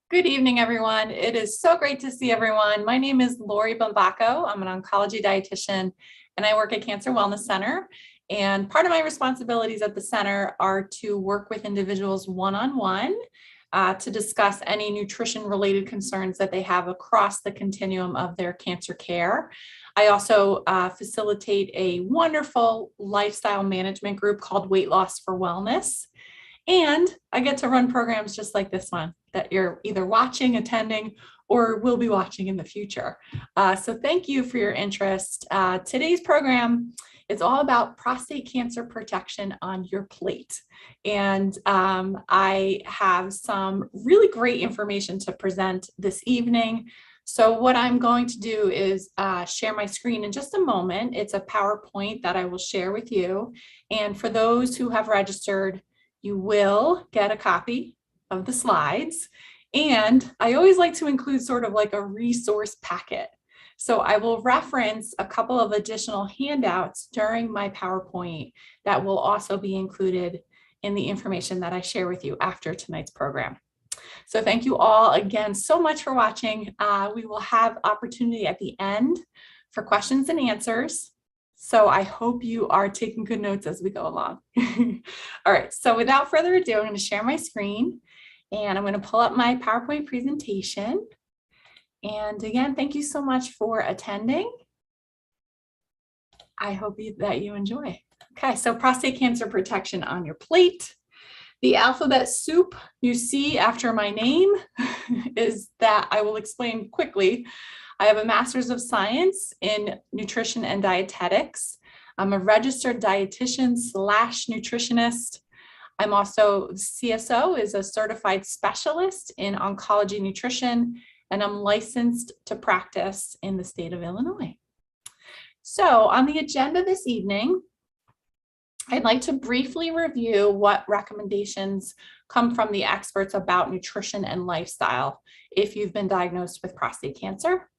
Good evening, everyone. It is so great to see everyone. My name is Lori Bombacco. I'm an oncology dietitian, and I work at Cancer Wellness Center. And part of my responsibilities at the center are to work with individuals one-on-one to discuss any nutrition-related concerns that they have across the continuum of their cancer care. I also facilitate a wonderful lifestyle management group called Weight Loss for Wellness. And I get to run programs just like this one that you're either watching, attending, or will be watching in the future. So thank you for your interest. Today's program is all about prostate cancer protection on your plate. And I have some really great information to present this evening. So what I'm going to do is share my screen in just a moment. It's a PowerPoint that I will share with you. And for those who have registered, you will get a copy of the slides. And I always like to include sort of like a resource packet. So I will reference a couple of additional handouts during my PowerPoint that will also be included in the information that I share with you after tonight's program. So thank you all again so much for watching. We will have opportunity at the end for questions and answers. So I hope you are taking good notes as we go along. All right, so without further ado, I'm going to share my screen and I'm going to pull up my PowerPoint presentation. And again, thank you so much for attending. I hope that you enjoy. Okay, so prostate cancer protection on your plate. The alphabet soup you see after my name is that I will explain quickly. I have a Master's of Science in Nutrition and Dietetics. I'm a registered dietitian / nutritionist. I'm also CSO, is a certified specialist in oncology nutrition, and I'm licensed to practice in the state of Illinois. So on the agenda this evening, I'd like to briefly review what recommendations come from the experts about nutrition and lifestyle if you've been diagnosed with prostate cancer.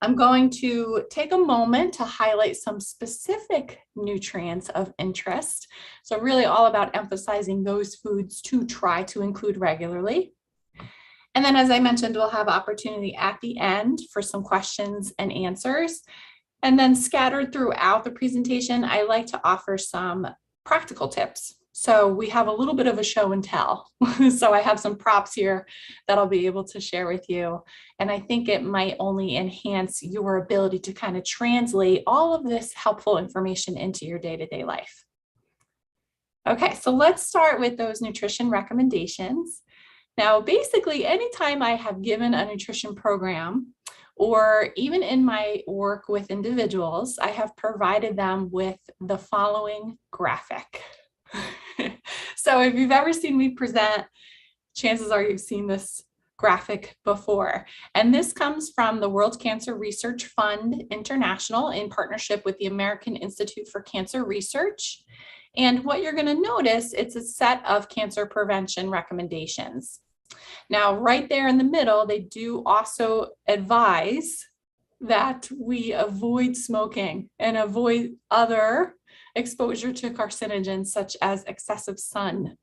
I'm going to take a moment to highlight some specific nutrients of interest. So really all about emphasizing those foods to try to include regularly. And then, as I mentioned, we'll have opportunity at the end for some questions and answers. And then scattered throughout the presentation, I like to offer some practical tips. So we have a little bit of a show and tell. So I have some props here that I'll be able to share with you. And I think it might only enhance your ability to kind of translate all of this helpful information into your day-to-day life. Okay, so let's start with those nutrition recommendations. Now, basically, anytime I have given a nutrition program, or even in my work with individuals, I have provided them with the following graphic. So if you've ever seen me present, chances are you've seen this graphic before. And this comes from the World Cancer Research Fund International in partnership with the American Institute for Cancer Research. And what you're going to notice, it's a set of cancer prevention recommendations. Now, right there in the middle, they do also advise that we avoid smoking and avoid other exposure to carcinogens such as excessive sun.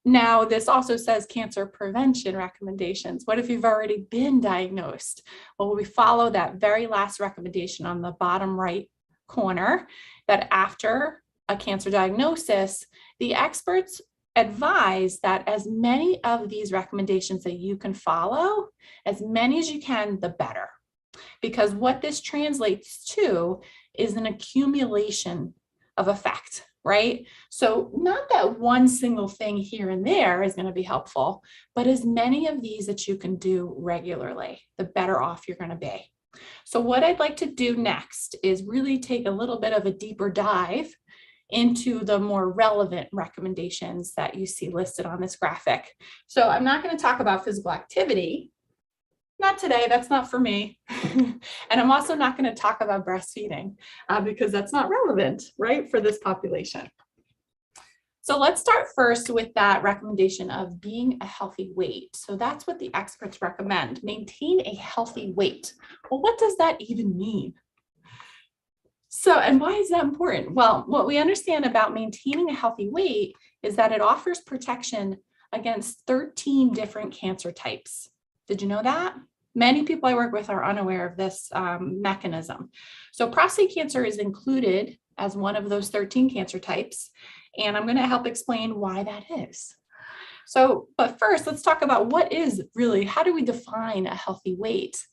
Now, this also says cancer prevention recommendations. What if you've already been diagnosed? Well, we follow that very last recommendation on the bottom right corner, that after a cancer diagnosis, the experts advise that as many of these recommendations that you can follow, as many as you can, the better. Because what this translates to is an accumulation of effect, right? So not that one single thing here and there is going to be helpful, but as many of these that you can do regularly, the better off you're going to be. So what I'd like to do next is really take a little bit of a deeper dive into the more relevant recommendations that you see listed on this graphic. So I'm not going to talk about physical activity. Not today, that's not for me. And I'm also not going to talk about breastfeeding because that's not relevant, right, for this population. So let's start first with that recommendation of being a healthy weight. So that's what the experts recommend, maintain a healthy weight. Well, what does that even mean? So, and why is that important? Well, what we understand about maintaining a healthy weight is that it offers protection against 13 different cancer types. Did you know that? Many people I work with are unaware of this mechanism. So prostate cancer is included as one of those 13 cancer types, and I'm going to help explain why that is. So, but first, let's talk about how do we define a healthy weight?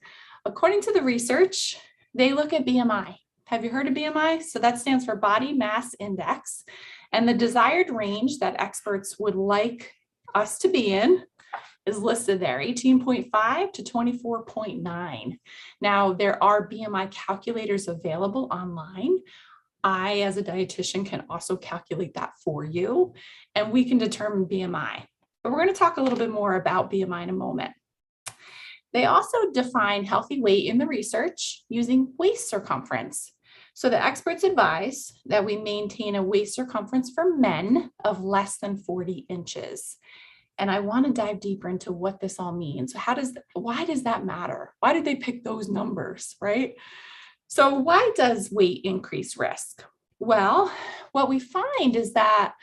According to the research, they look at BMI. Have you heard of BMI? So that stands for Body Mass Index, and the desired range that experts would like us to be in is listed there, 18.5 to 24.9. Now, there are BMI calculators available online. I, as a dietitian, can also calculate that for you, and we can determine BMI. But we're going to talk a little bit more about BMI in a moment. They also define healthy weight in the research using waist circumference. So the experts advise that we maintain a waist circumference for men of less than 40 inches. And I want to dive deeper into what this all means. Why does that matter? Why did they pick those numbers, right? So why does weight increase risk? Well, what we find is that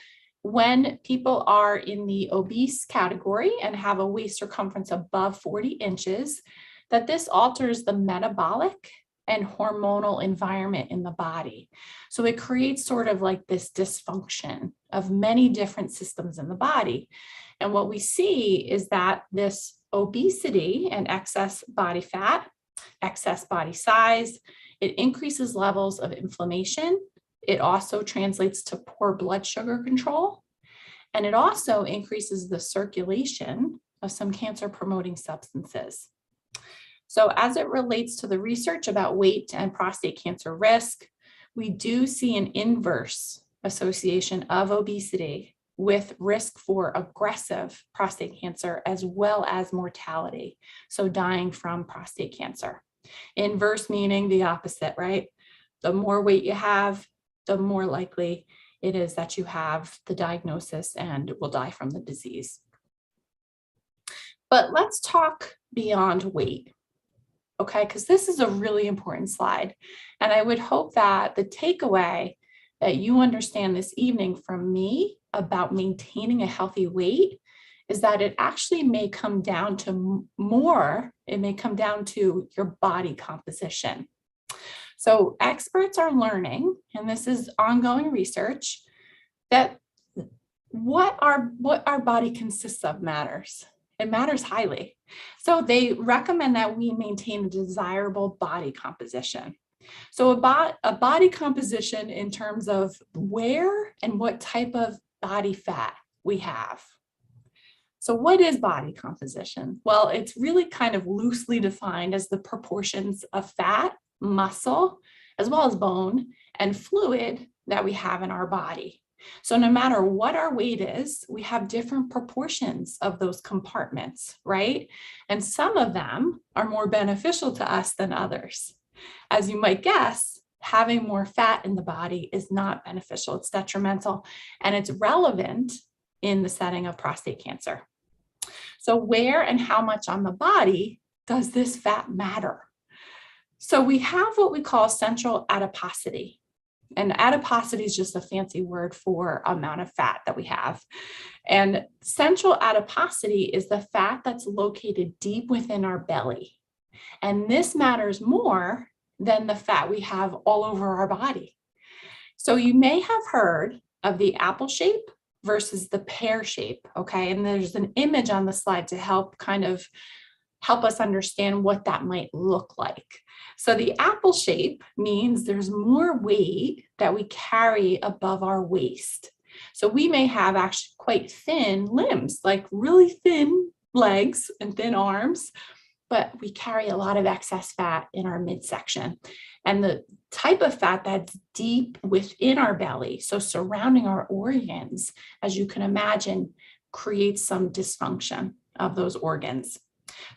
when people are in the obese category and have a waist circumference above 40 inches, that this alters the metabolic and hormonal environment in the body. So it creates sort of like this dysfunction of many different systems in the body. And what we see is that this obesity and excess body fat, excess body size, it increases levels of inflammation. It also translates to poor blood sugar control. And it also increases the circulation of some cancer-promoting substances. So as it relates to the research about weight and prostate cancer risk, we do see an inverse association of obesity with risk for aggressive prostate cancer as well as mortality, so dying from prostate cancer. Inverse meaning the opposite, right? The more weight you have, the more likely it is that you have the diagnosis and will die from the disease. But let's talk beyond weight, okay? Because this is a really important slide. And I would hope that the takeaway that you understand this evening from me about maintaining a healthy weight is that it actually may come down to it may come down to your body composition. So experts are learning, and this is ongoing research, that what our body consists of matters. It matters highly. So they recommend that we maintain a desirable body composition. So a body composition in terms of where and what type of body fat we have. So what is body composition? Well, it's really kind of loosely defined as the proportions of fat, muscle, as well as bone and fluid that we have in our body. So no matter what our weight is, we have different proportions of those compartments, right? And some of them are more beneficial to us than others. As you might guess, having more fat in the body is not beneficial. It's detrimental, and it's relevant in the setting of prostate cancer. So where and how much on the body does this fat matter? So we have what we call central adiposity. And adiposity is just a fancy word for amount of fat that we have. And central adiposity is the fat that's located deep within our belly. And this matters more than the fat we have all over our body. So you may have heard of the apple shape versus the pear shape, okay? And there's an image on the slide to help us understand what that might look like. So the apple shape means there's more weight that we carry above our waist. So we may have actually quite thin limbs, like really thin legs and thin arms, but we carry a lot of excess fat in our midsection. And the type of fat that's deep within our belly, so surrounding our organs, as you can imagine, creates some dysfunction of those organs.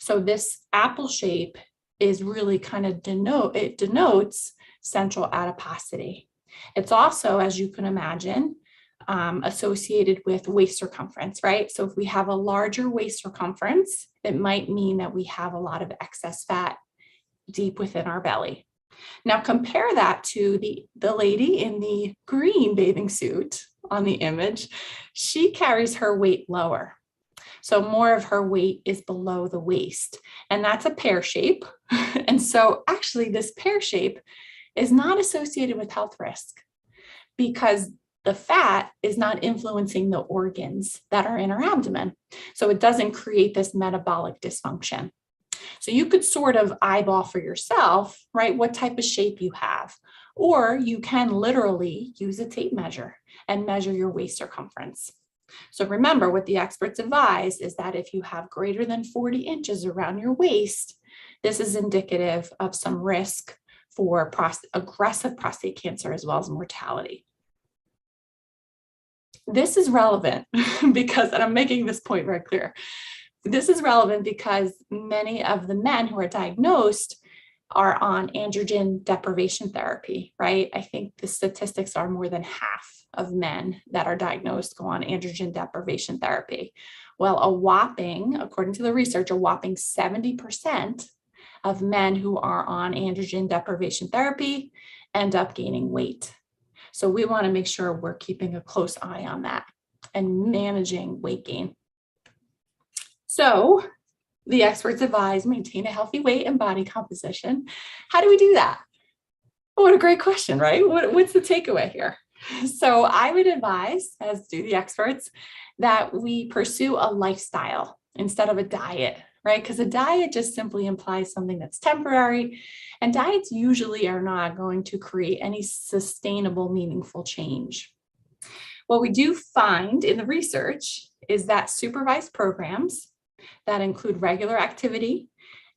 So this apple shape is really kind of denotes central adiposity. It's also, as you can imagine, associated with waist circumference, right? So if we have a larger waist circumference, it might mean that we have a lot of excess fat deep within our belly. Now compare that to the lady in the green bathing suit on the image. She carries her weight lower. So more of her weight is below the waist, and that's a pear shape. And so actually this pear shape is not associated with health risk because the fat is not influencing the organs that are in her abdomen. So it doesn't create this metabolic dysfunction. So you could sort of eyeball for yourself, right, what type of shape you have, or you can literally use a tape measure and measure your waist circumference. So remember, what the experts advise is that if you have greater than 40 inches around your waist, this is indicative of some risk for aggressive prostate cancer as well as mortality. This is relevant because, and I'm making this point very clear, this is relevant because many of the men who are diagnosed are on androgen deprivation therapy, right? I think the statistics are more than half of men that are diagnosed go on androgen deprivation therapy. Well, according to the research, a whopping 70% of men who are on androgen deprivation therapy end up gaining weight. So we want to make sure we're keeping a close eye on that and managing weight gain. So the experts advise maintain a healthy weight and body composition. How do we do that? Oh, what a great question, right? What's the takeaway here? So I would advise, as do the experts, that we pursue a lifestyle instead of a diet, right? Because a diet just simply implies something that's temporary, and diets usually are not going to create any sustainable, meaningful change. What we do find in the research is that supervised programs that include regular activity,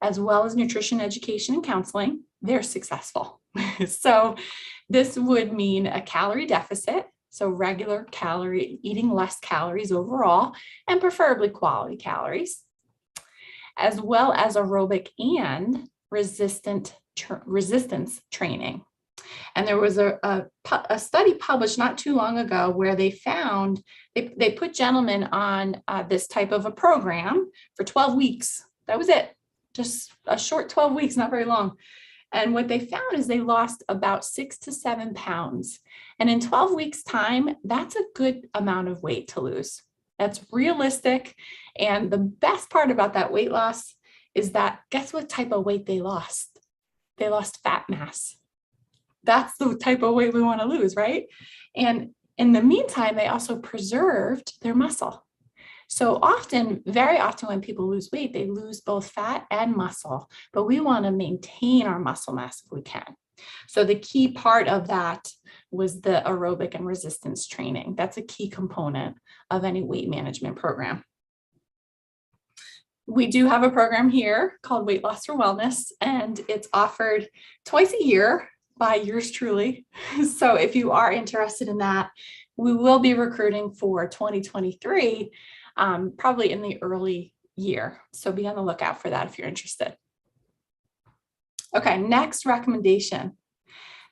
as well as nutrition education and counseling, they're successful. So this would mean a calorie deficit, so regular eating less calories overall, and preferably quality calories, as well as aerobic and resistance training. And there was a study published not too long ago where they found, they put gentlemen on this type of a program for 12 weeks. That was it, just a short 12 weeks, not very long. And what they found is they lost about 6 to 7 pounds. And in 12 weeks time, that's a good amount of weight to lose. That's realistic. And the best part about that weight loss is that guess what type of weight they lost? They lost fat mass. That's the type of weight we want to lose, right? And in the meantime, they also preserved their muscle. So very often when people lose weight, they lose both fat and muscle, but we want to maintain our muscle mass if we can. So the key part of that was the aerobic and resistance training. That's a key component of any weight management program. We do have a program here called Weight Loss for Wellness, and it's offered twice a year by yours truly. So if you are interested in that, we will be recruiting for 2023, probably in the early year. So be on the lookout for that if you're interested. Okay, next recommendation.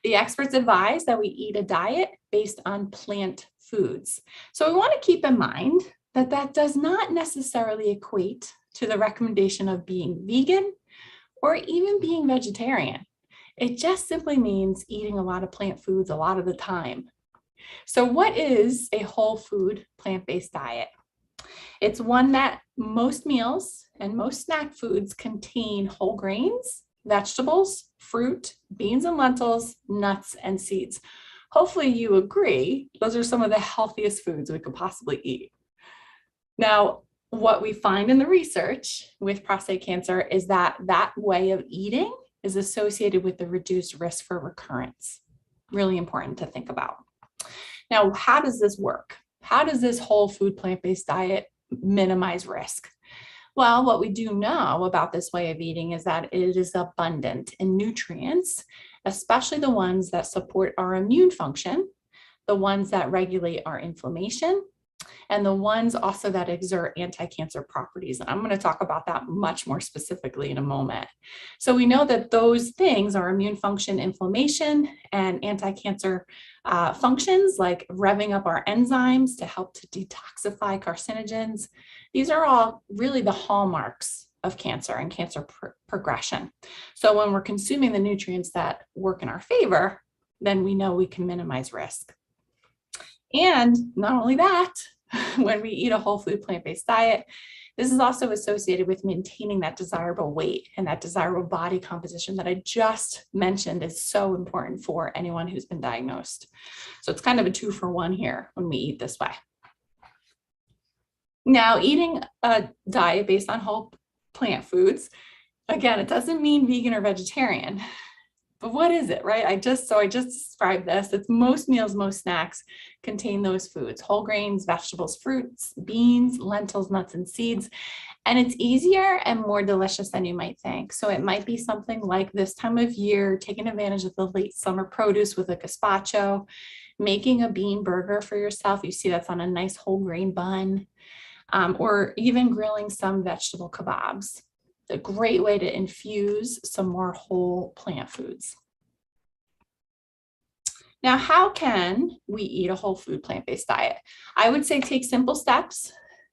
The experts advise that we eat a diet based on plant foods. So we want to keep in mind that that does not necessarily equate to the recommendation of being vegan or even being vegetarian. It just simply means eating a lot of plant foods a lot of the time. So what is a whole food plant-based diet? It's one that most meals and most snack foods contain whole grains, vegetables, fruit, beans and lentils, nuts and seeds. Hopefully you agree, those are some of the healthiest foods we could possibly eat. Now, what we find in the research with prostate cancer is that that way of eating is associated with the reduced risk for recurrence. Really important to think about. Now, how does this work? How does this whole food plant-based diet minimize risk? Well, what we do know about this way of eating is that it is abundant in nutrients, especially the ones that support our immune function, the ones that regulate our inflammation, and the ones also that exert anti-cancer properties. And I'm going to talk about that much more specifically in a moment. So we know that those things are immune function, inflammation, and anti-cancer functions like revving up our enzymes to help to detoxify carcinogens. These are all really the hallmarks of cancer and cancer progression. So when we're consuming the nutrients that work in our favor, then we know we can minimize risk. And not only that, when we eat a whole food plant-based diet, this is also associated with maintaining that desirable weight and that desirable body composition that I just mentioned is so important for anyone who's been diagnosed. So it's kind of a 2-for-1 here when we eat this way. Now, eating a diet based on whole plant foods, again, it doesn't mean vegan or vegetarian. But what is it, right? I just described this. It's most meals, most snacks contain those foods: whole grains, vegetables, fruits, beans, lentils, nuts, and seeds. And it's easier and more delicious than you might think. So it might be something like this time of year, taking advantage of the late summer produce with a gazpacho, making a bean burger for yourself. You see that's on a nice whole grain bun, or even grilling some vegetable kebabs. A great way to infuse some more whole plant foods. Now, how can we eat a whole food plant-based diet? I would say take simple steps.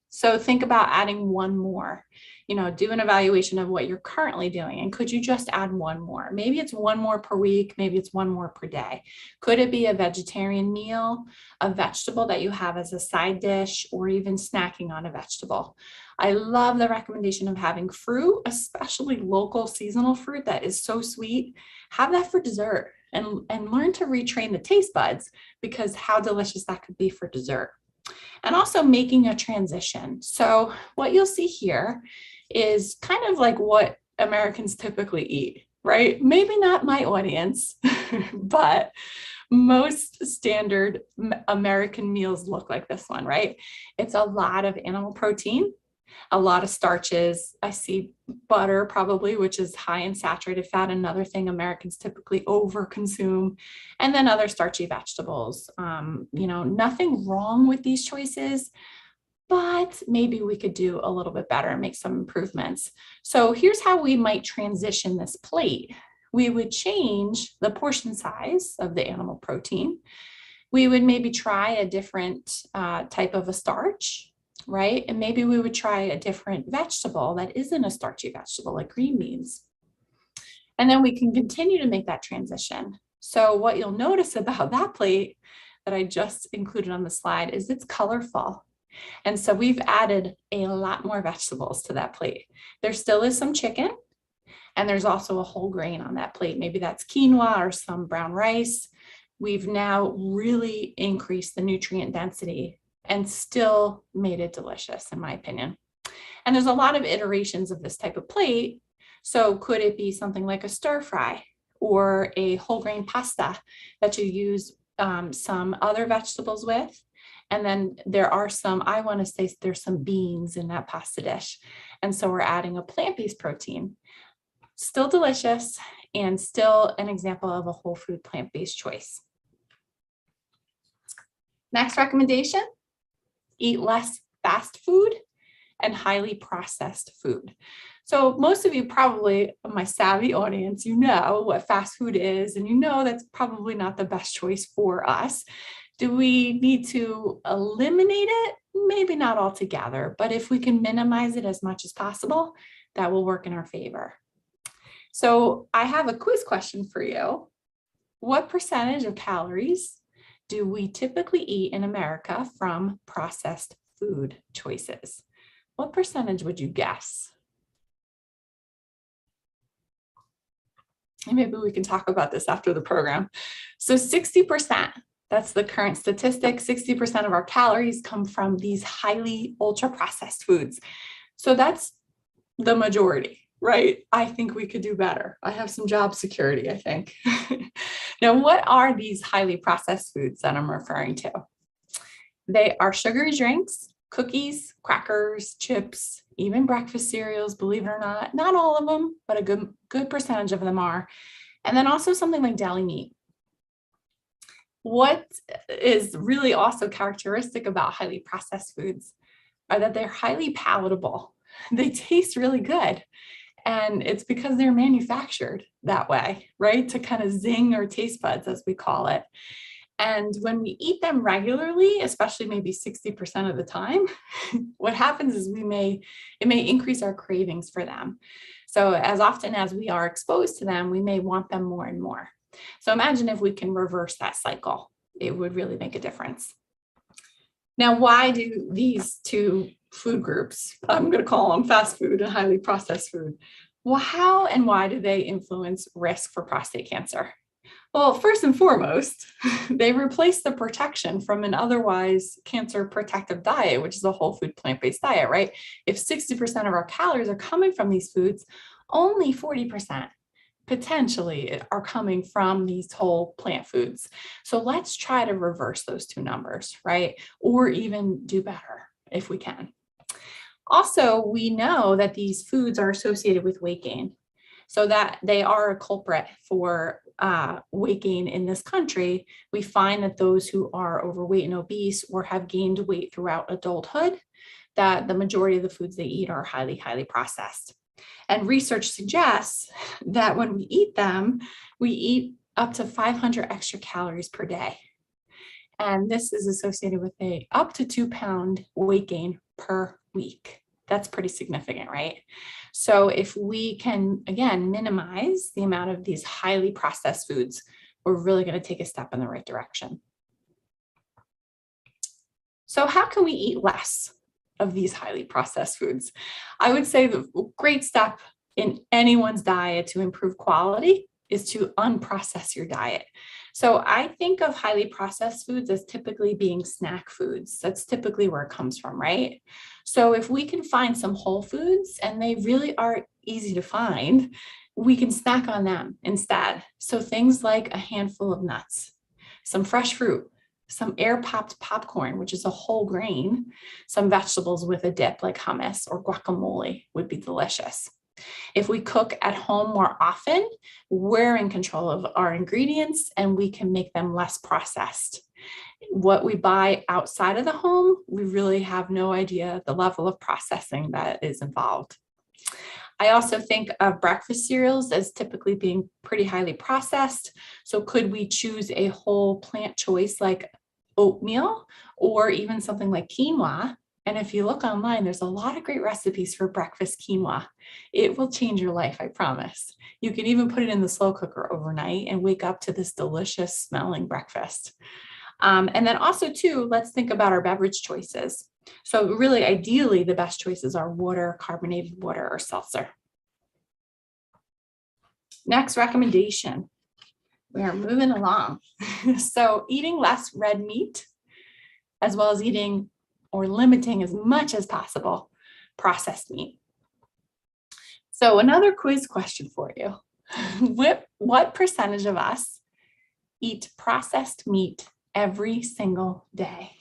So think about adding one more. Do an evaluation of what you're currently doing. And could you just add one more? Maybe it's one more per week. Maybe it's one more per day. Could it be a vegetarian meal, a vegetable that you have as a side dish, or even snacking on a vegetable? I love the recommendation of having fruit, especially local seasonal fruit that is so sweet. Have that for dessert and learn to retrain the taste buds, because how delicious that could be for dessert. And also making a transition. So what you'll see here is kind of like what Americans typically eat, right? Maybe not my audience, but most standard American meals look like this one, right? It's a lot of animal protein, a lot of starches. I see butter probably, which is high in saturated fat, another thing Americans typically overconsume, and then other starchy vegetables. Nothing wrong with these choices, but maybe we could do a little bit better and make some improvements. So here's how we might transition this plate. We would change the portion size of the animal protein. We would maybe try a different type of a starch, right? And maybe we would try a different vegetable that isn't a starchy vegetable, like green beans. And then we can continue to make that transition. So what you'll notice about that plate that I just included on the slide is it's colorful. And so we've added a lot more vegetables to that plate. There still is some chicken, and there's also a whole grain on that plate. Maybe that's quinoa or some brown rice. We've now really increased the nutrient density and still made it delicious, in my opinion. And there's a lot of iterations of this type of plate. So could it be something like a stir fry or a whole grain pasta that you use some other vegetables with? And then there are some, I want to say there's some beans in that pasta dish. And so we're adding a plant-based protein. Still delicious and still an example of a whole food plant-based choice. Next recommendation, eat less fast food and highly processed food. So most of you probably, my savvy audience, you know what fast food is, and you know that's probably not the best choice for us. Do we need to eliminate it? Maybe not altogether, but if we can minimize it as much as possible, that will work in our favor. So I have a quiz question for you. What percentage of calories do we typically eat in America from processed food choices? What percentage would you guess? And maybe we can talk about this after the program. So 60%. That's the current statistic. 60% of our calories come from these highly ultra processed foods. So that's the majority, right? I think we could do better. I have some job security, I think. Now, what are these highly processed foods that I'm referring to? They are sugary drinks, cookies, crackers, chips, even breakfast cereals, believe it or not. Not all of them, but a good percentage of them are. And then also something like deli meat. What is really also characteristic about highly processed foods are that they're highly palatable. They taste really good. And it's because they're manufactured that way, right? To kind of zing our taste buds, as we call it. And when we eat them regularly, especially maybe 60% of the time, what happens is it may increase our cravings for them. So as often as we are exposed to them, we may want them more and more. So imagine if we can reverse that cycle, it would really make a difference. Now, why do these two food groups, I'm going to call them fast food and highly processed food, well, how and why do they influence risk for prostate cancer? Well, first and foremost, they replace the protection from an otherwise cancer protective diet, which is a whole food plant-based diet, right? If 60% of our calories are coming from these foods, only 40% potentially are coming from these whole plant foods. So let's try to reverse those two numbers, right? Or even do better if we can. Also, we know that these foods are associated with weight gain, so that they are a culprit for weight gain in this country. We find that those who are overweight and obese or have gained weight throughout adulthood, that the majority of the foods they eat are highly, highly processed. And research suggests that when we eat them, we eat up to 500 extra calories per day. And this is associated with a up to 2-pound weight gain per week. That's pretty significant, right? So if we can, again, minimize the amount of these highly processed foods, we're really going to take a step in the right direction. So how can we eat less of these highly processed foods? I would say the great step in anyone's diet to improve quality is to unprocess your diet. So I think of highly processed foods as typically being snack foods. That's typically where it comes from, right? So if we can find some whole foods, and they really are easy to find, we can snack on them instead. So things like a handful of nuts, some fresh fruit, some air-popped popcorn, which is a whole grain, some vegetables with a dip like hummus or guacamole would be delicious. If we cook at home more often, we're in control of our ingredients and we can make them less processed. What we buy outside of the home, we really have no idea the level of processing that is involved. I also think of breakfast cereals as typically being pretty highly processed. So could we choose a whole plant choice like oatmeal or even something like quinoa? And if you look online, there's a lot of great recipes for breakfast quinoa. It will change your life, I promise. You can even put it in the slow cooker overnight and wake up to this delicious smelling breakfast. And then also too, let's think about our beverage choices. So really, ideally, the best choices are water, carbonated water, or seltzer. Next recommendation, we are moving along. So eating less red meat, as well as eating or limiting as much as possible processed meat. So another quiz question for you. What percentage of us eat processed meat every single day?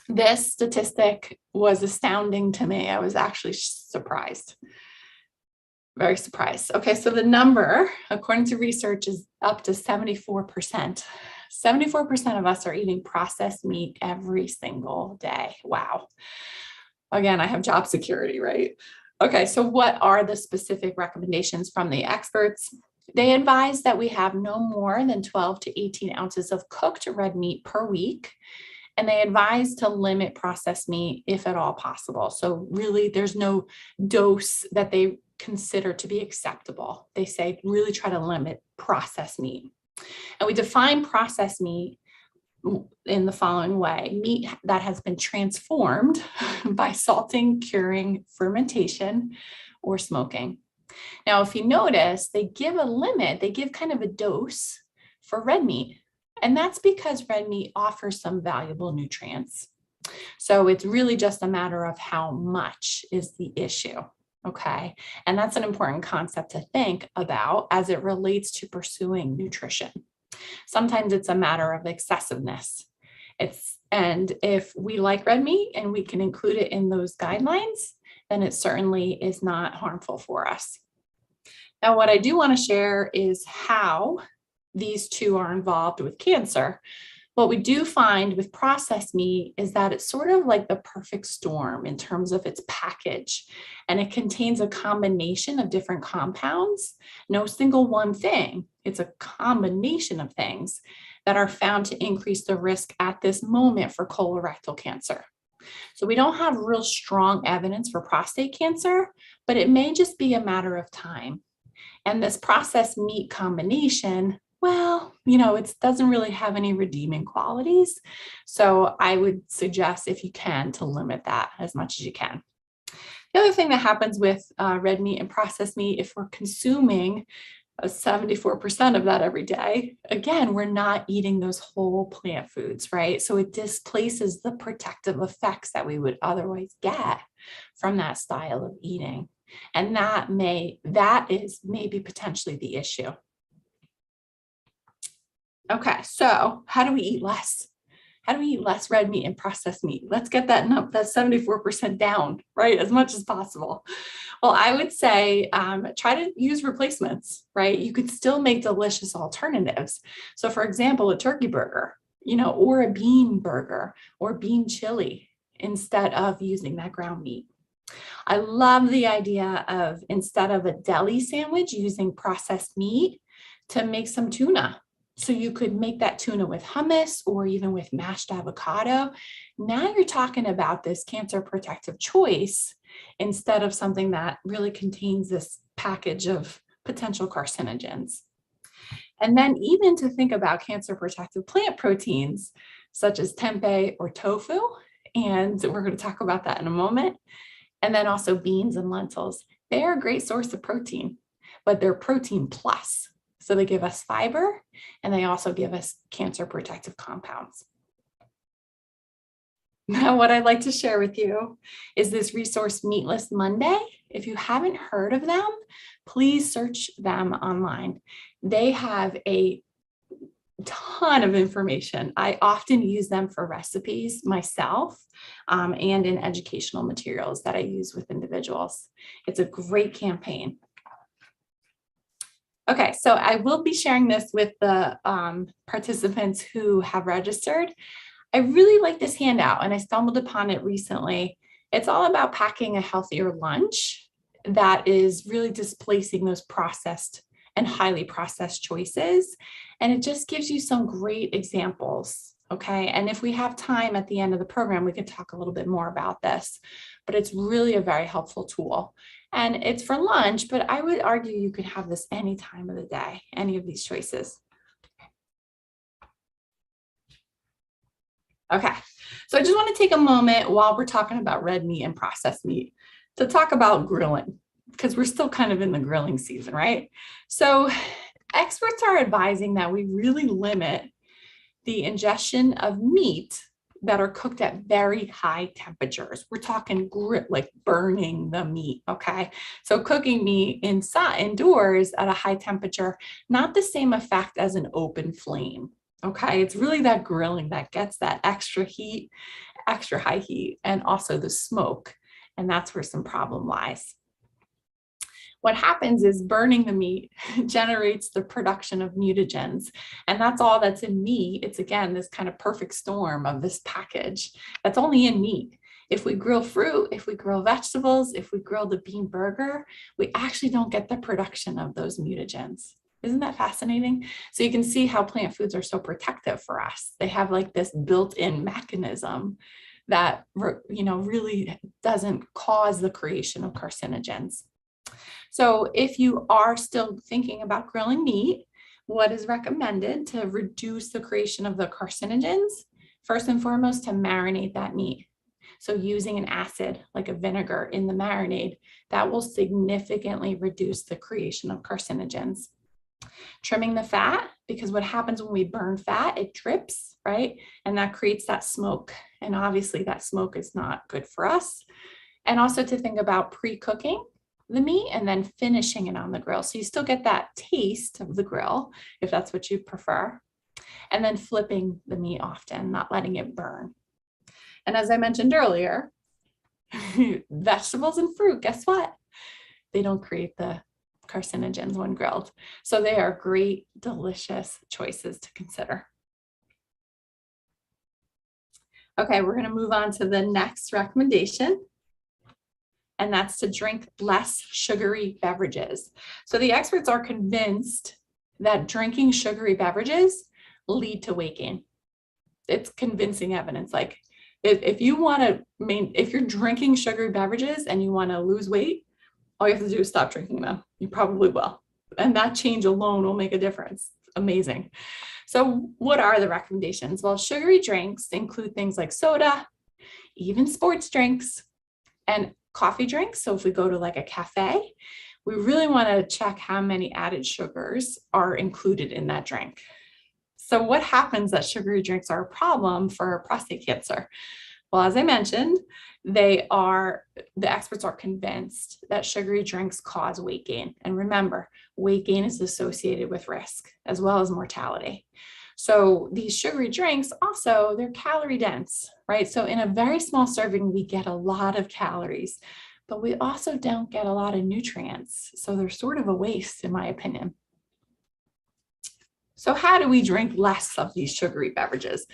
This statistic was astounding to me. I was actually surprised. Very surprised. Okay, so the number, according to research, is up to 74%. 74% of us are eating processed meat every single day. Wow. Again, I have job security, right? Okay, so what are the specific recommendations from the experts? They advise that we have no more than 12 to 18 ounces of cooked red meat per week. And they advise to limit processed meat if at all possible. So really, there's no dose that they consider to be acceptable. They say really try to limit processed meat. And we define processed meat in the following way: meat that has been transformed by salting, curing, fermentation, or smoking. Now, if you notice, they give a limit, they give kind of a dose for red meat. And that's because red meat offers some valuable nutrients. So it's really just a matter of how much is the issue. Okay. And that's an important concept to think about as it relates to pursuing nutrition. Sometimes it's a matter of excessiveness. And if we like red meat and we can include it in those guidelines, then it certainly is not harmful for us. Now, what I do want to share is how these two are involved with cancer. What we do find with processed meat is that it's sort of like the perfect storm in terms of its package, and it contains a combination of different compounds, no single one thing. It's a combination of things that are found to increase the risk at this moment for colorectal cancer. So we don't have real strong evidence for prostate cancer, but it may just be a matter of time. And this processed meat combination, well, it doesn't really have any redeeming qualities. So I would suggest, if you can, to limit that as much as you can. The other thing that happens with red meat and processed meat, if we're consuming 74% of that every day, again, we're not eating those whole plant foods, right? So it displaces the protective effects that we would otherwise get from that style of eating. And that is maybe potentially the issue. Okay, so how do we eat less? How do we eat less red meat and processed meat? Let's get that 74% down, right, as much as possible. Well, I would say try to use replacements, right? You could still make delicious alternatives. So for example, a turkey burger, or a bean burger or bean chili instead of using that ground meat. I love the idea of, instead of a deli sandwich, using processed meat to make some tuna. So you could make that tuna with hummus or even with mashed avocado. Now you're talking about this cancer protective choice instead of something that really contains this package of potential carcinogens. And then even to think about cancer protective plant proteins, such as tempeh or tofu, and we're going to talk about that in a moment. And then also beans and lentils. They are a great source of protein, but they're protein plus. So they give us fiber and they also give us cancer protective compounds. Now, what I'd like to share with you is this resource, Meatless Monday. If you haven't heard of them, please search them online. They have a ton of information. I often use them for recipes myself and in educational materials that I use with individuals. It's a great campaign. Okay, so I will be sharing this with the participants who have registered. I really like this handout and I stumbled upon it recently. It's all about packing a healthier lunch that is really displacing those processed and highly processed choices. And it just gives you some great examples, okay? And if we have time at the end of the program, we can talk a little bit more about this, but it's really a very helpful tool. And it's for lunch, but I would argue you could have this any time of the day, any of these choices. Okay, so I just want to take a moment while we're talking about red meat and processed meat to talk about grilling, because we're still kind of in the grilling season, right? So experts are advising that we really limit the ingestion of meat that are cooked at very high temperatures. We're talking like burning the meat, okay? So cooking meat indoors at a high temperature, not the same effect as an open flame, okay? It's really that grilling that gets that extra heat, extra high heat, and also the smoke. And that's where some problem lies. What happens is burning the meat generates the production of mutagens. And that's all that's in meat. It's, again, this kind of perfect storm of this package that's only in meat. If we grill fruit, if we grill vegetables, if we grill the bean burger, we actually don't get the production of those mutagens. Isn't that fascinating? So you can see how plant foods are so protective for us. They have like this built-in mechanism that, really doesn't cause the creation of carcinogens. So if you are still thinking about grilling meat, what is recommended to reduce the creation of the carcinogens? First and foremost, to marinate that meat. So using an acid like a vinegar in the marinade, that will significantly reduce the creation of carcinogens. Trimming the fat, because what happens when we burn fat, it drips, right? And that creates that smoke. And obviously that smoke is not good for us. And also to think about pre-cooking the meat and then finishing it on the grill. So you still get that taste of the grill, if that's what you prefer. And then flipping the meat often, not letting it burn. And as I mentioned earlier, vegetables and fruit, guess what? They don't create the carcinogens when grilled. So they are great, delicious choices to consider. Okay, we're going to move on to the next recommendation. And that's to drink less sugary beverages. So the experts are convinced that drinking sugary beverages lead to weight gain. It's convincing evidence. Like if you're drinking sugary beverages and you want to lose weight, all you have to do is stop drinking them. You probably will. And that change alone will make a difference. Amazing. So what are the recommendations? Well, sugary drinks include things like soda, even sports drinks, and coffee drinks. So if we go to like a cafe, we really want to check how many added sugars are included in that drink. So what happens that sugary drinks are a problem for prostate cancer? Well, as I mentioned, the experts are convinced that sugary drinks cause weight gain. And remember, weight gain is associated with risk as well as mortality. So these sugary drinks also, they're calorie dense, right? So in a very small serving, we get a lot of calories, but we also don't get a lot of nutrients. So they're sort of a waste, in my opinion. So how do we drink less of these sugary beverages?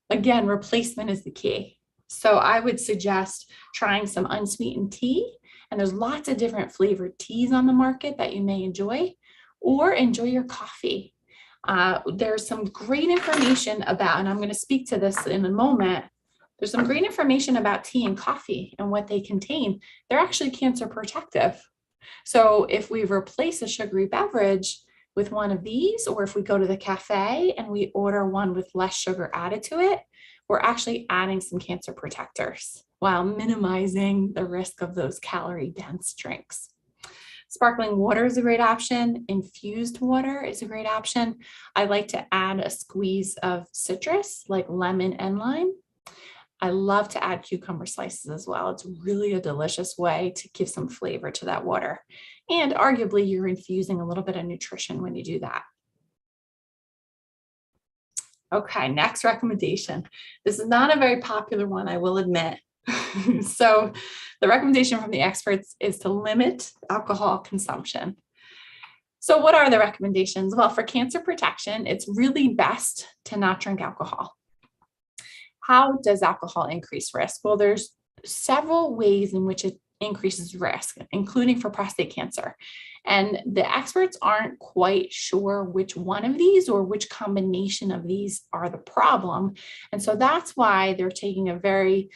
Again, replacement is the key. So I would suggest trying some unsweetened tea, and there's lots of different flavored teas on the market that you may enjoy, or enjoy your coffee. There's some great information about, and I'm going to speak to this in a moment, there's some great information about tea and coffee and what they contain. They're actually cancer protective. So if we replace a sugary beverage with one of these, or if we go to the cafe and we order one with less sugar added to it, we're actually adding some cancer protectors while minimizing the risk of those calorie-dense drinks. Sparkling water is a great option. Infused water is a great option. I like to add a squeeze of citrus, like lemon and lime. I love to add cucumber slices as well. It's really a delicious way to give some flavor to that water. And arguably, you're infusing a little bit of nutrition when you do that. Okay, next recommendation. This is not a very popular one, I will admit. So the recommendation from the experts is to limit alcohol consumption. So what are the recommendations? Well, for cancer protection, it's really best to not drink alcohol. How does alcohol increase risk? Well, there's several ways in which it increases risk, including for prostate cancer. And the experts aren't quite sure which one of these or which combination of these are the problem. And so that's why they're taking a very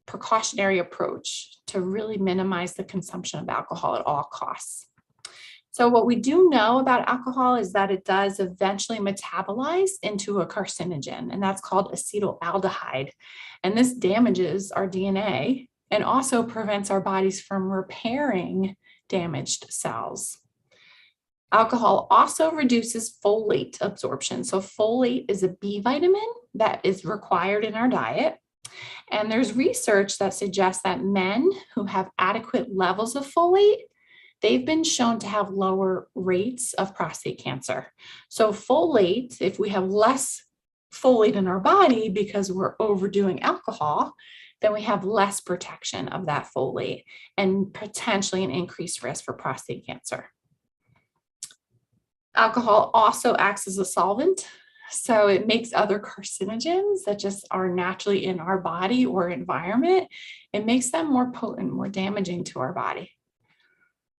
precautionary approach to really minimize the consumption of alcohol at all costs. So what we do know about alcohol is that it does eventually metabolize into a carcinogen, and that's called acetaldehyde. And this damages our DNA and also prevents our bodies from repairing damaged cells. Alcohol also reduces folate absorption. So folate is a B vitamin that is required in our diet. And there's research that suggests that men who have adequate levels of folate, they've been shown to have lower rates of prostate cancer. So folate, if we have less folate in our body because we're overdoing alcohol, then we have less protection of that folate and potentially an increased risk for prostate cancer. Alcohol also acts as a solvent. So it makes other carcinogens that just are naturally in our body or environment, it makes them more potent, more damaging to our body.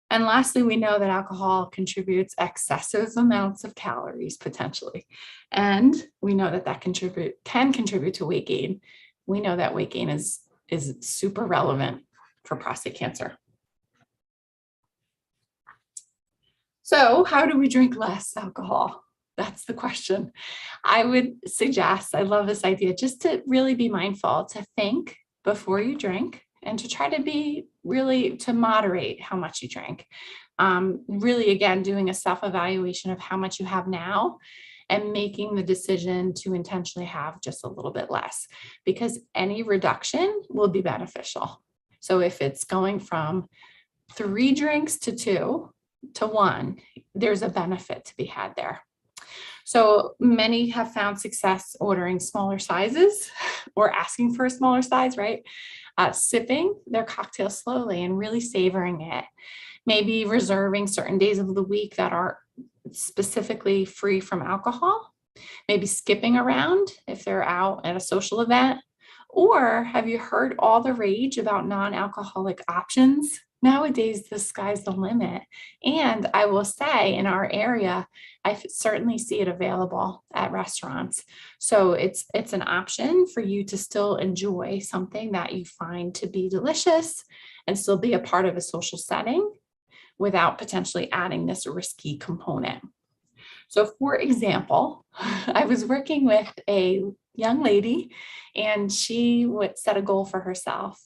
And lastly, we know that alcohol contributes excessive amounts of calories potentially. And we know that that can contribute to weight gain. We know that weight gain is super relevant for prostate cancer. So how do we drink less alcohol? That's the question. I would suggest, I love this idea, just to really be mindful, to think before you drink and to try to moderate how much you drink. Really, again, doing a self-evaluation of how much you have now and making the decision to intentionally have just a little bit less, because any reduction will be beneficial. So if it's going from 3 drinks to 2 to 1, there's a benefit to be had there. So many have found success ordering smaller sizes or asking for a smaller size, right? Sipping their cocktail slowly and really savoring it. Maybe reserving certain days of the week that are specifically free from alcohol. Maybe skipping around if they're out at a social event. Or have you heard all the rage about non-alcoholic options? Nowadays, the sky's the limit. And I will say in our area, I certainly see it available at restaurants. So it's an option for you to still enjoy something that you find to be delicious and still be a part of a social setting without potentially adding this risky component. So for example, I was working with a young lady and she would set a goal for herself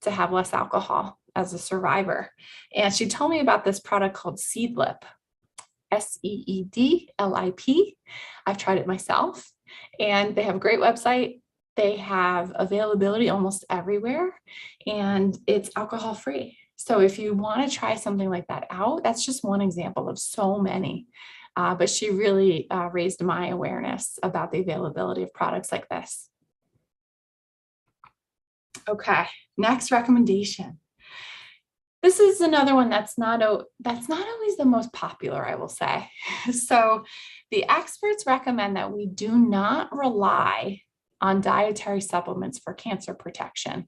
to have less alcohol as a survivor. And she told me about this product called Seedlip, Seedlip. I've tried it myself and they have a great website. They have availability almost everywhere and it's alcohol free. So if you want to try something like that out, that's just one example of so many. But she really raised my awareness about the availability of products like this. Okay, next recommendation. This is another one that's not always the most popular, I will say. So the experts recommend that we do not rely on dietary supplements for cancer protection.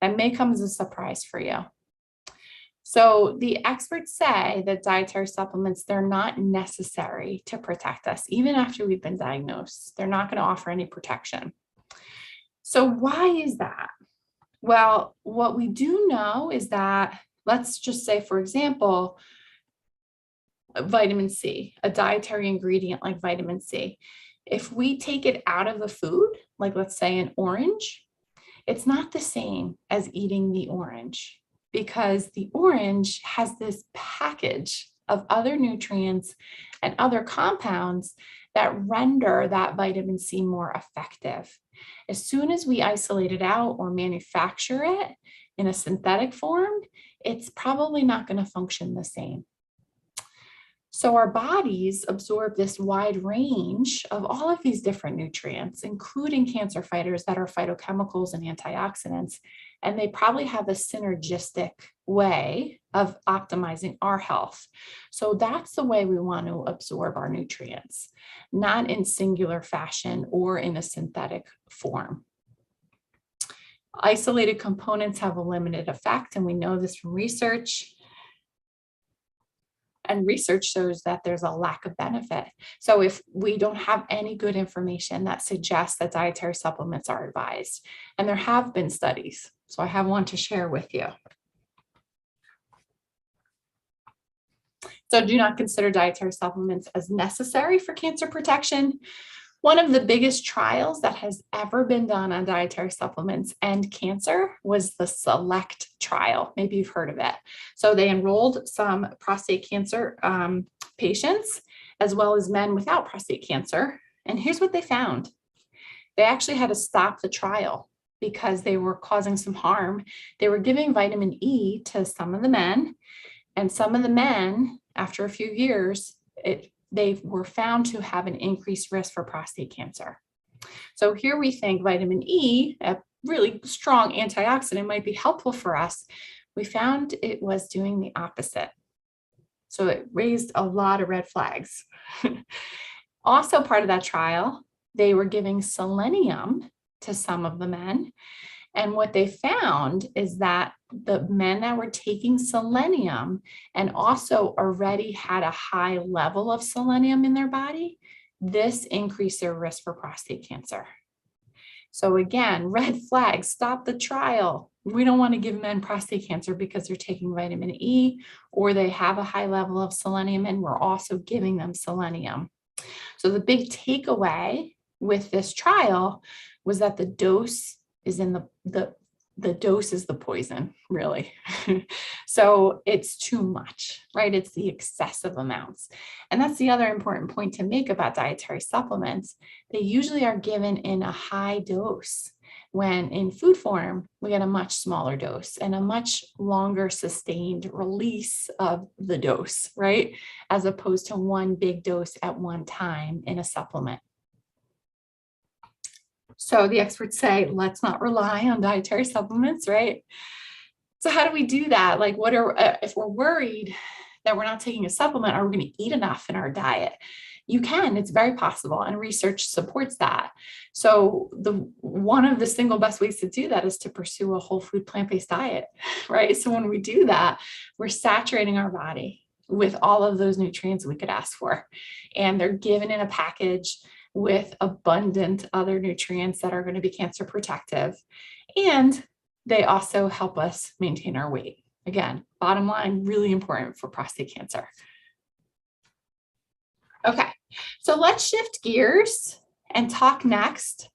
That may come as a surprise for you. So the experts say that dietary supplements, they're not necessary to protect us. Even after we've been diagnosed, they're not going to offer any protection. So why is that? Well, what we do know is that, let's just say, for example, vitamin C, a dietary ingredient like vitamin C, if we take it out of the food, like let's say an orange, it's not the same as eating the orange, because the orange has this package of other nutrients and other compounds that render that vitamin C more effective. As soon as we isolate it out or manufacture it in a synthetic form, it's probably not going to function the same. So our bodies absorb this wide range of all of these different nutrients, including cancer fighters that are phytochemicals and antioxidants, and they probably have a synergistic way of optimizing our health. So that's the way we want to absorb our nutrients, not in singular fashion or in a synthetic form. Isolated components have a limited effect, and we know this from research. And research shows that there's a lack of benefit. So if we don't have any good information that suggests that dietary supplements are advised, and there have been studies, so I have one to share with you. So do not consider dietary supplements as necessary for cancer protection. One of the biggest trials that has ever been done on dietary supplements and cancer was the SELECT trial. Maybe you've heard of it. So they enrolled some prostate cancer patients, as well as men without prostate cancer. And here's what they found. They actually had to stop the trial because they were causing some harm. They were giving vitamin E to some of the men, and some of the men, after a few years, they were found to have an increased risk for prostate cancer. So here we think vitamin E, a really strong antioxidant, might be helpful for us. We found it was doing the opposite. So it raised a lot of red flags. Also part of that trial, they were giving selenium to some of the men. And what they found is that the men that were taking selenium and also already had a high level of selenium in their body, this increased their risk for prostate cancer. So again, red flags, stop the trial. We don't want to give men prostate cancer because they're taking vitamin E or they have a high level of selenium, and we're also giving them selenium. So the big takeaway with this trial was that the dose is in the dose is the poison, really. So it's too much, right? It's the excessive amounts. And that's the other important point to make about dietary supplements. They usually are given in a high dose, when in food form, we get a much smaller dose and a much longer sustained release of the dose, right? As opposed to one big dose at one time in a supplement. So the experts say, let's not rely on dietary supplements, right? So how do we do that? Like, if we're worried that we're not taking a supplement, are we going to eat enough in our diet? You can, it's very possible, and research supports that. So one of the single best ways to do that is to pursue a whole food plant-based diet, right? So when we do that, we're saturating our body with all of those nutrients we could ask for, and they're given in a package with abundant other nutrients that are going to be cancer protective. And they also help us maintain our weight. Again, bottom line, really important for prostate cancer. Okay, so let's shift gears and talk next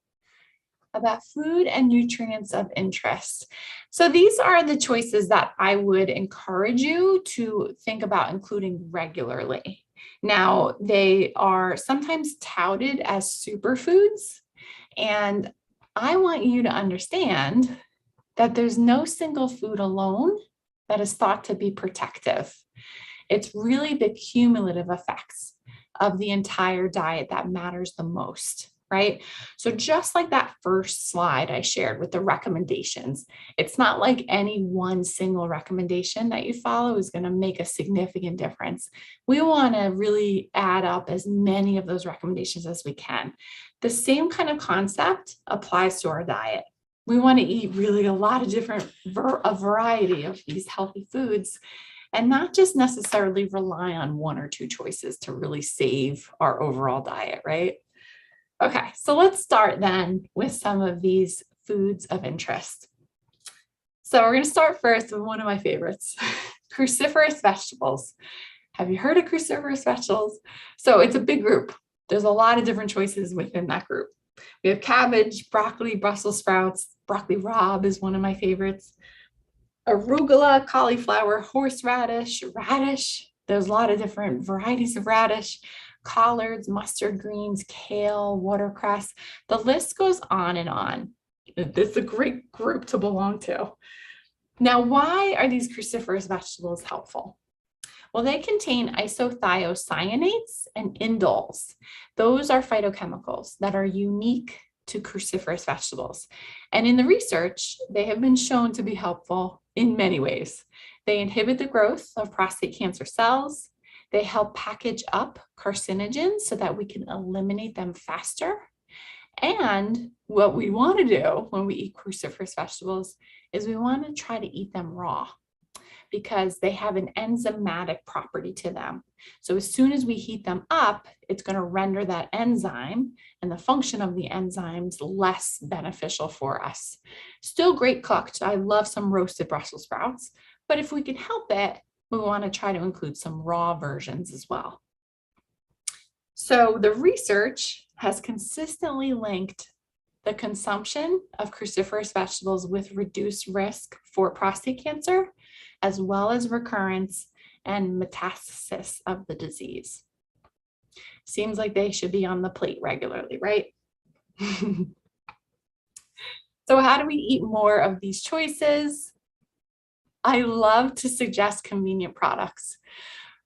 about food and nutrients of interest. So these are the choices that I would encourage you to think about including regularly. Now, they are sometimes touted as superfoods, and I want you to understand that there's no single food alone that is thought to be protective. It's really the cumulative effects of the entire diet that matters the most, right? So just like that first slide I shared with the recommendations, it's not like any one single recommendation that you follow is going to make a significant difference. We want to really add up as many of those recommendations as we can. The same kind of concept applies to our diet. We want to eat really a lot of different, a variety of these healthy foods, and not just necessarily rely on one or two choices to really save our overall diet, right? Okay, so let's start then with some of these foods of interest. So we're going to start first with one of my favorites, cruciferous vegetables. Have you heard of cruciferous vegetables? So it's a big group. There's a lot of different choices within that group. We have cabbage, broccoli, Brussels sprouts, broccoli rabe is one of my favorites. Arugula, cauliflower, horseradish, radish. There's a lot of different varieties of radish, collards, mustard greens, kale, watercress. The list goes on and on. It's a great group to belong to. Now, why are these cruciferous vegetables helpful? Well, they contain isothiocyanates and indoles. Those are phytochemicals that are unique to cruciferous vegetables. And in the research, they have been shown to be helpful in many ways. They inhibit the growth of prostate cancer cells. They help package up carcinogens so that we can eliminate them faster. And what we want to do when we eat cruciferous vegetables is we want to try to eat them raw, because they have an enzymatic property to them. So as soon as we heat them up, it's going to render that enzyme and the function of the enzymes less beneficial for us. Still great cooked. I love some roasted Brussels sprouts, but if we can help it, we want to try to include some raw versions as well. So the research has consistently linked the consumption of cruciferous vegetables with reduced risk for prostate cancer, as well as recurrence and metastasis of the disease. Seems like they should be on the plate regularly, right? So how do we eat more of these choices? I love to suggest convenient products.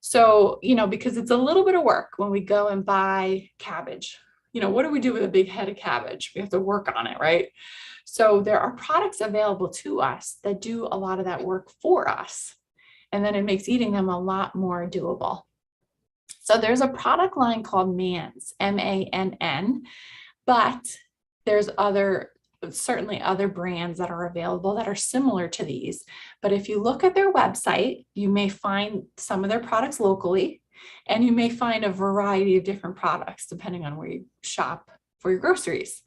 So, because it's a little bit of work when we go and buy cabbage. What do we do with a big head of cabbage? We have to work on it, right? So there are products available to us that do a lot of that work for us. And then it makes eating them a lot more doable. So there's a product line called Mann's, M-A-N-N, but there's certainly other brands that are available that are similar to these. But if you look at their website, you may find some of their products locally, and you may find a variety of different products depending on where you shop for your groceries.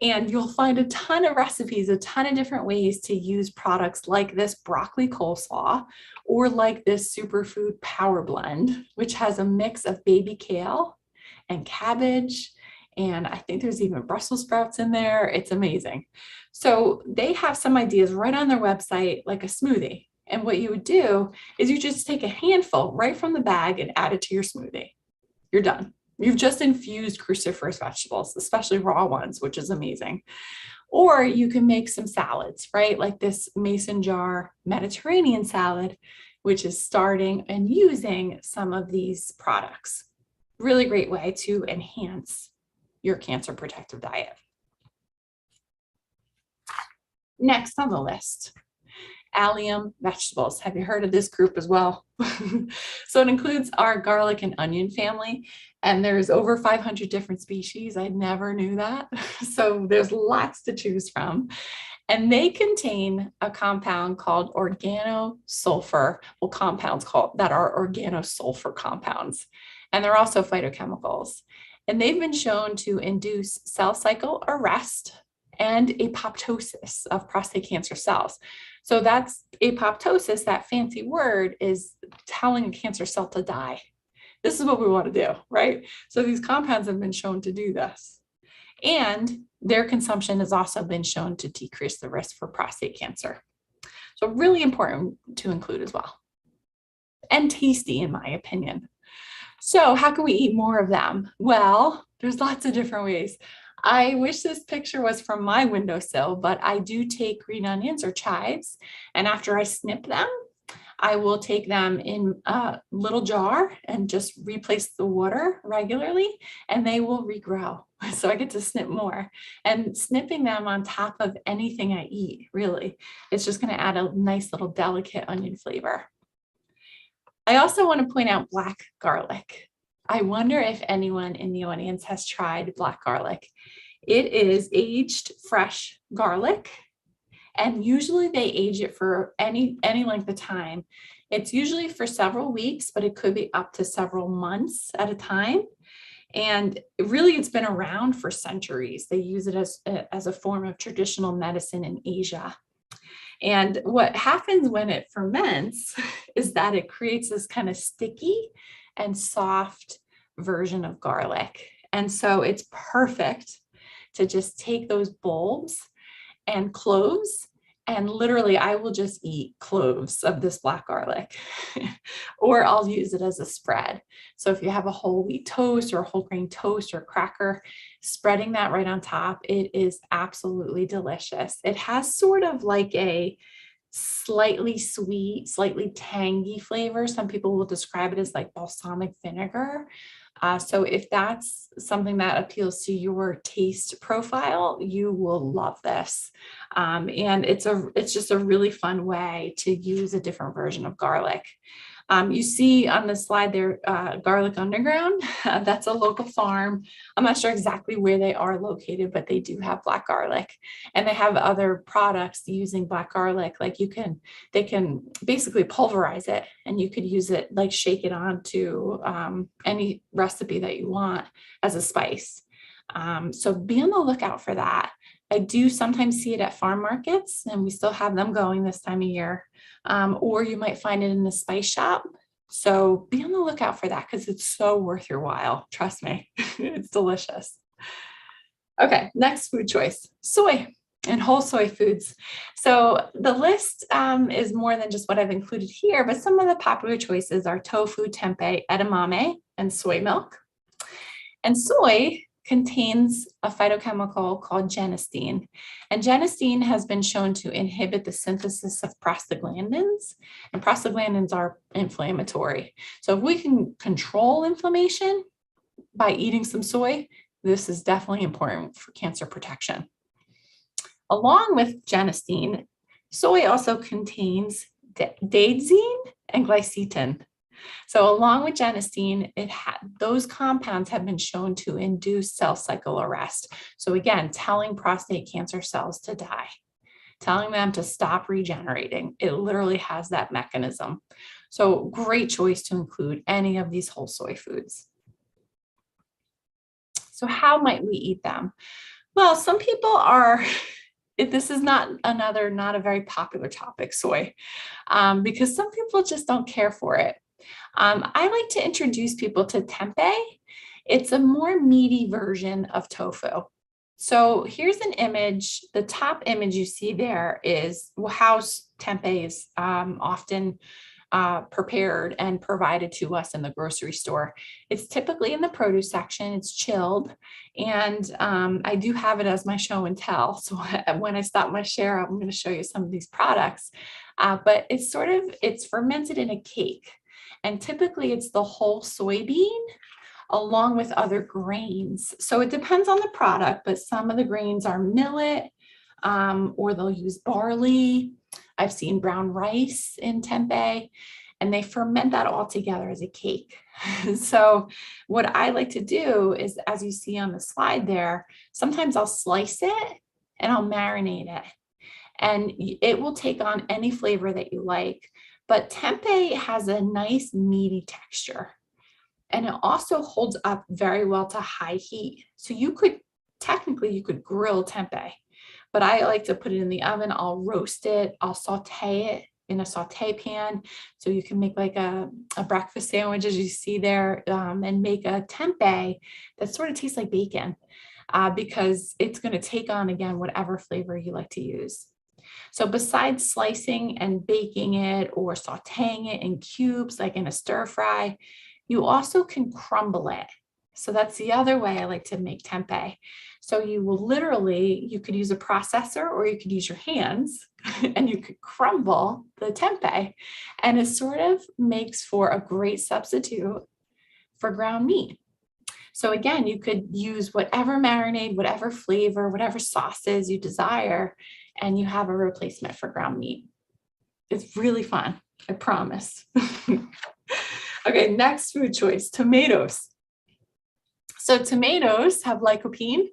And you'll find a ton of recipes, a ton of different ways to use products like this broccoli coleslaw, or like this superfood power blend, which has a mix of baby kale and cabbage. And I think there's even Brussels sprouts in there. It's amazing. So they have some ideas right on their website, like a smoothie. And what you would do is you just take a handful right from the bag and add it to your smoothie. You're done. You've just infused cruciferous vegetables, especially raw ones, which is amazing. Or you can make some salads, right? Like this mason jar Mediterranean salad, which is starting and using some of these products. Really great way to enhance your cancer protective diet. Next on the list, allium vegetables. Have you heard of this group as well? So it includes our garlic and onion family, and there's over 500 different species. I never knew that. So there's lots to choose from. And they contain a compound called organosulfur, compounds that are organosulfur compounds. And they're also phytochemicals. And they've been shown to induce cell cycle arrest and apoptosis of prostate cancer cells. So that's apoptosis, that fancy word, is telling a cancer cell to die. This is what we want to do, right? So these compounds have been shown to do this. And their consumption has also been shown to decrease the risk for prostate cancer. So really important to include as well. And tasty, in my opinion. So how can we eat more of them? Well, there's lots of different ways. I wish this picture was from my windowsill, but I do take green onions or chives, and after I snip them, I will take them in a little jar and just replace the water regularly, and they will regrow. So I get to snip more, and snipping them on top of anything I eat, really, it's just going to add a nice little delicate onion flavor. I also want to point out black garlic. I wonder if anyone in the audience has tried black garlic. It is aged fresh garlic, and usually they age it for any length of time. It's usually for several weeks, but it could be up to several months at a time. And really, it's been around for centuries. They use it as a form of traditional medicine in Asia. And what happens when it ferments is that it creates this kind of sticky and soft version of garlic. And so it's perfect to just take those bulbs and cloves, and literally I will just eat cloves of this black garlic, or I'll use it as a spread. So if you have a whole wheat toast or a whole grain toast or cracker, spreading that right on top, it is absolutely delicious. It has sort of like a slightly sweet, slightly tangy flavor. Some people will describe it as like balsamic vinegar. So if that's something that appeals to your taste profile, you will love this. And it's just a really fun way to use a different version of garlic. You see on the slide there, Garlic Underground. That's a local farm. I'm not sure exactly where they are located, but they do have black garlic, and they have other products using black garlic. Like they can basically pulverize it, and you could use it, like shake it onto any recipe that you want as a spice. So be on the lookout for that. I do sometimes see it at farm markets, and we still have them going this time of year. Or you might find it in the spice shop. So be on the lookout for that, because it's so worth your while. Trust me, it's delicious. Okay, next food choice, soy and whole soy foods. So the list is more than just what I've included here, but some of the popular choices are tofu, tempeh, edamame, and soy milk. And soy contains a phytochemical called genistein. And genistein has been shown to inhibit the synthesis of prostaglandins, and prostaglandins are inflammatory. So if we can control inflammation by eating some soy, this is definitely important for cancer protection. Along with genistein, soy also contains daidzein and glycitin. So along with genistein, those compounds have been shown to induce cell cycle arrest. So again, telling prostate cancer cells to die, telling them to stop regenerating. It literally has that mechanism. So great choice to include any of these whole soy foods. So how might we eat them? Well, some people are, this is not a very popular topic, soy, because some people just don't care for it. I like to introduce people to tempeh. It's a more meaty version of tofu. So here's an image. The top image you see there is how tempeh is often prepared and provided to us in the grocery store. It's typically in the produce section. It's chilled, and I do have it as my show and tell. So when I stop my share, I'm going to show you some of these products. But it's fermented in a cake. And typically it's the whole soybean along with other grains. So it depends on the product, but some of the grains are millet, or they'll use barley. I've seen brown rice in tempeh, and they ferment that all together as a cake. So what I like to do is, as you see on the slide there, sometimes I'll slice it and I'll marinate it, and it will take on any flavor that you like. But tempeh has a nice meaty texture, and it also holds up very well to high heat. So you could grill tempeh. but I like to put it in the oven. I'll roast it. I'll saute it in a saute pan. So you can make like a breakfast sandwich, as you see there, and make a tempeh that sort of tastes like bacon, because it's going to take on, again, whatever flavor you like to use. So besides slicing and baking it or sauteing it in cubes, like in a stir fry, you also can crumble it. So that's the other way I like to make tempeh. So you will literally, you could use a processor or you could use your hands and you could crumble the tempeh, and it sort of makes for a great substitute for ground meat. So again, you could use whatever marinade, whatever flavor, whatever sauces you desire, and you have a replacement for ground meat. It's really fun, I promise. Okay, next food choice, tomatoes. So tomatoes have lycopene,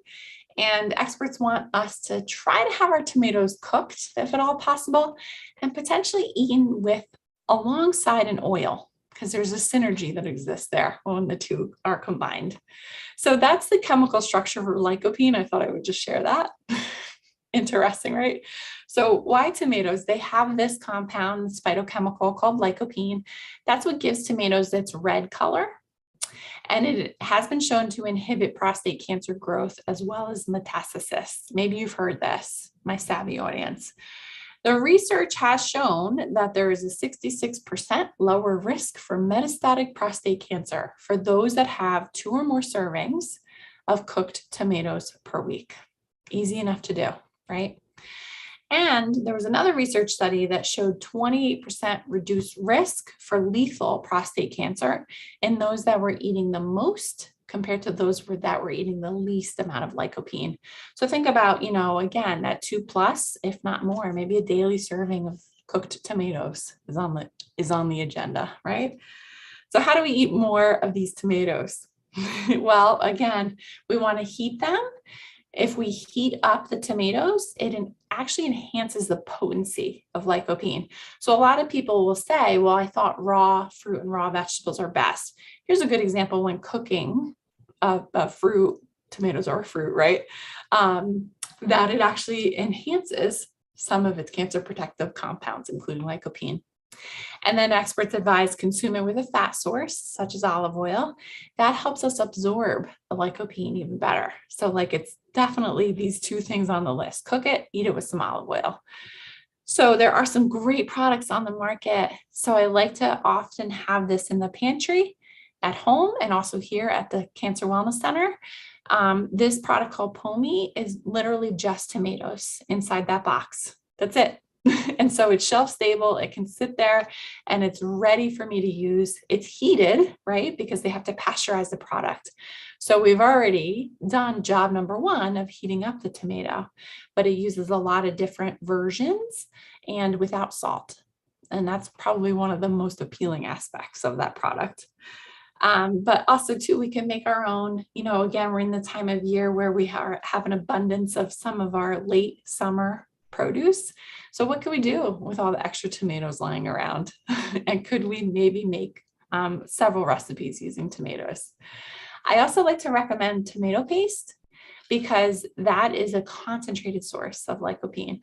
and experts want us to try to have our tomatoes cooked, if at all possible, and potentially eaten with alongside an oil, because there's a synergy that exists there when the two are combined. So that's the chemical structure for lycopene. I thought I would just share that. Interesting, right? So why tomatoes? They have this compound, this phytochemical called lycopene. That's what gives tomatoes its red color. And it has been shown to inhibit prostate cancer growth as well as metastasis. Maybe you've heard this, my savvy audience. The research has shown that there is a 66% lower risk for metastatic prostate cancer for those that have 2 or more servings of cooked tomatoes per week. Easy enough to do, right? And there was another research study that showed 28% reduced risk for lethal prostate cancer in those that were eating the most compared to those that were eating the least amount of lycopene. So think about, again, that 2+, if not more, maybe a daily serving of cooked tomatoes is on the agenda, right? So how do we eat more of these tomatoes? Well, again, we want to heat them. If we heat up the tomatoes, it actually enhances the potency of lycopene. So a lot of people will say, well, I thought raw fruit and raw vegetables are best. Here's a good example when cooking a fruit, tomatoes are a fruit, right? That it actually enhances some of its cancer protective compounds, including lycopene. And then experts advise consume it with a fat source, such as olive oil. That helps us absorb the lycopene even better. So it's definitely these 2 things on the list. Cook it, eat it with some olive oil. So there are some great products on the market. So I like to often have this in the pantry at home and also here at the Cancer Wellness Center. This product called POMI is literally just tomatoes inside that box. That's it. And so it's shelf stable, it can sit there and it's ready for me to use. It's heated, right? Because they have to pasteurize the product. So we've already done job number 1 of heating up the tomato, but it uses a lot of different versions and without salt. And that's probably one of the most appealing aspects of that product. But also too, we can make our own, again, we're in the time of year where we have an abundance of some of our late summer produce. So what can we do with all the extra tomatoes lying around? And could we maybe make several recipes using tomatoes? I also like to recommend tomato paste because that is a concentrated source of lycopene,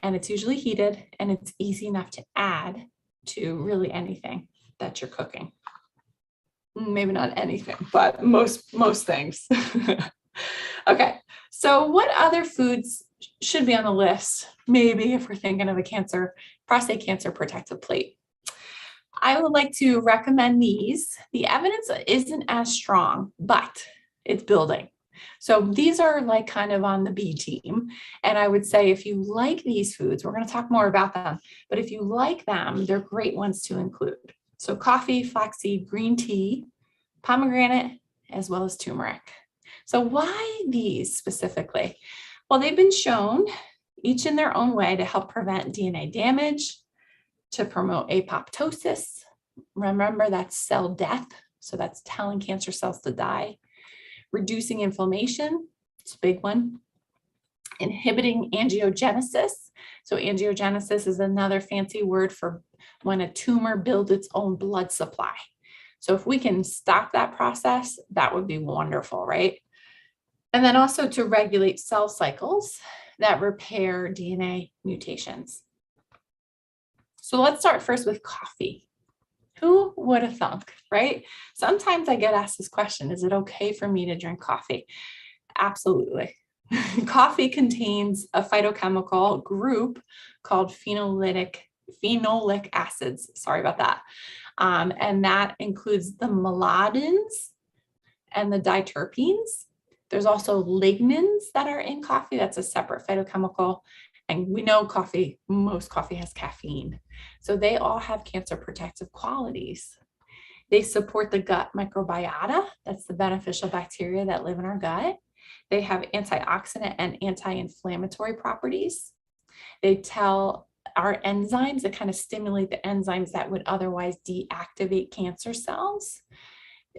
and it's usually heated and it's easy enough to add to really anything that you're cooking. Maybe not anything, but most things. Okay, so what other foods should be on the list, maybe if we're thinking of a prostate cancer protective plate? I would like to recommend these. The evidence isn't as strong, but it's building. So these are kind of on the B team. And I would say if you like these foods, we're going to talk more about them, but if you like them, they're great ones to include. So coffee, flaxseed, green tea, pomegranate, as well as turmeric. So why these specifically? Well, they've been shown, each in their own way, to help prevent DNA damage, to promote apoptosis. Remember, that's cell death. So that's telling cancer cells to die. Reducing inflammation, it's a big one. Inhibiting angiogenesis. So angiogenesis is another fancy word for when a tumor builds its own blood supply. So if we can stop that process, that would be wonderful, right? And then also to regulate cell cycles. that repair DNA mutations. So let's start first with coffee. Who would have thunk, right? Sometimes I get asked this question, is it okay for me to drink coffee? Absolutely. Coffee contains a phytochemical group called phenolic acids. Sorry about that. And that includes the melanoidins and the diterpenes. There's also lignans that are in coffee. That's a separate phytochemical. And we know most coffee has caffeine. So they all have cancer protective qualities. They support the gut microbiota. That's the beneficial bacteria that live in our gut. They have antioxidant and anti-inflammatory properties. They tell our enzymes that kind of stimulate the enzymes that would otherwise deactivate cancer cells.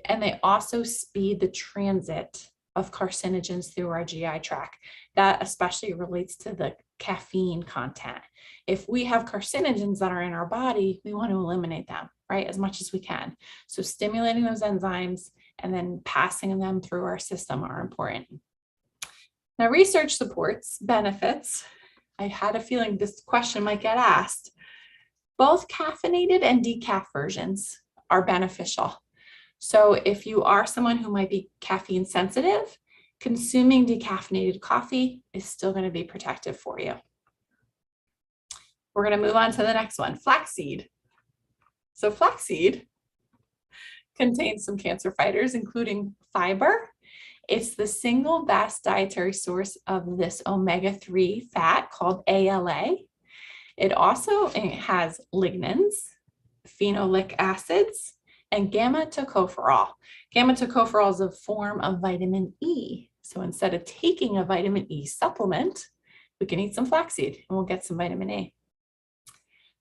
And they also speed the transit of carcinogens through our GI tract. That especially relates to the caffeine content. If we have carcinogens that are in our body, we want to eliminate them, right, as much as we can. So stimulating those enzymes and then passing them through our system are important. Now, research supports benefits. I had a feeling this question might get asked. Both caffeinated and decaf versions are beneficial. So if you are someone who might be caffeine sensitive, consuming decaffeinated coffee is still going to be protective for you. We're going to move on to the next one, flaxseed. So flaxseed contains some cancer fighters, including fiber. It's the single best dietary source of this omega-3 fat called ALA. It also has lignans, phenolic acids, and gamma tocopherol. Gamma tocopherol is a form of vitamin E. So instead of taking a vitamin E supplement, we can eat some flaxseed and we'll get some vitamin E.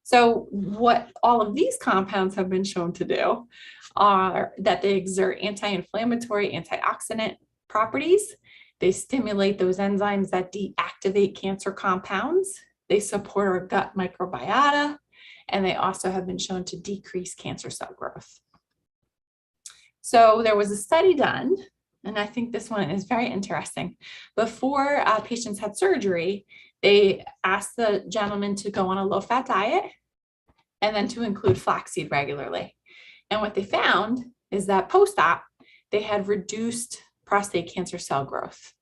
So what all of these compounds have been shown to do are that they exert anti-inflammatory, antioxidant properties. They stimulate those enzymes that deactivate cancer compounds. They support our gut microbiota, and they also have been shown to decrease cancer cell growth. So there was a study done, and I think this one is very interesting. Before patients had surgery, they asked the gentleman to go on a low-fat diet and then to include flaxseed regularly. And what they found is that post-op, they had reduced prostate cancer cell growth.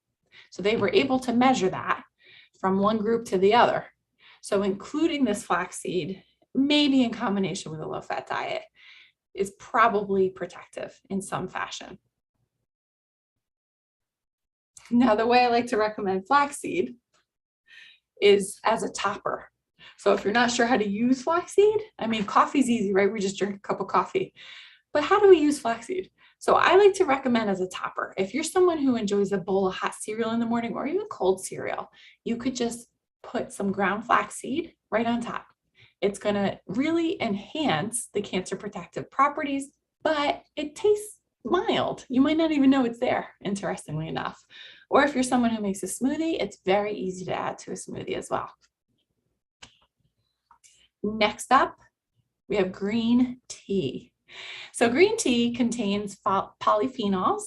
So they were able to measure that from one group to the other. So including this flaxseed, maybe in combination with a low-fat diet, is probably protective in some fashion. Now, the way I like to recommend flaxseed is as a topper. So if you're not sure how to use flaxseed, I mean, coffee's easy, right? We just drink a cup of coffee. But how do we use flaxseed? So I like to recommend as a topper. If you're someone who enjoys a bowl of hot cereal in the morning or even cold cereal, you could just put some ground flaxseed right on top. It's going to really enhance the cancer protective properties, but it tastes mild. You might not even know it's there, interestingly enough. Or if you're someone who makes a smoothie, it's very easy to add to a smoothie as well. Next up, we have green tea. So green tea contains polyphenols,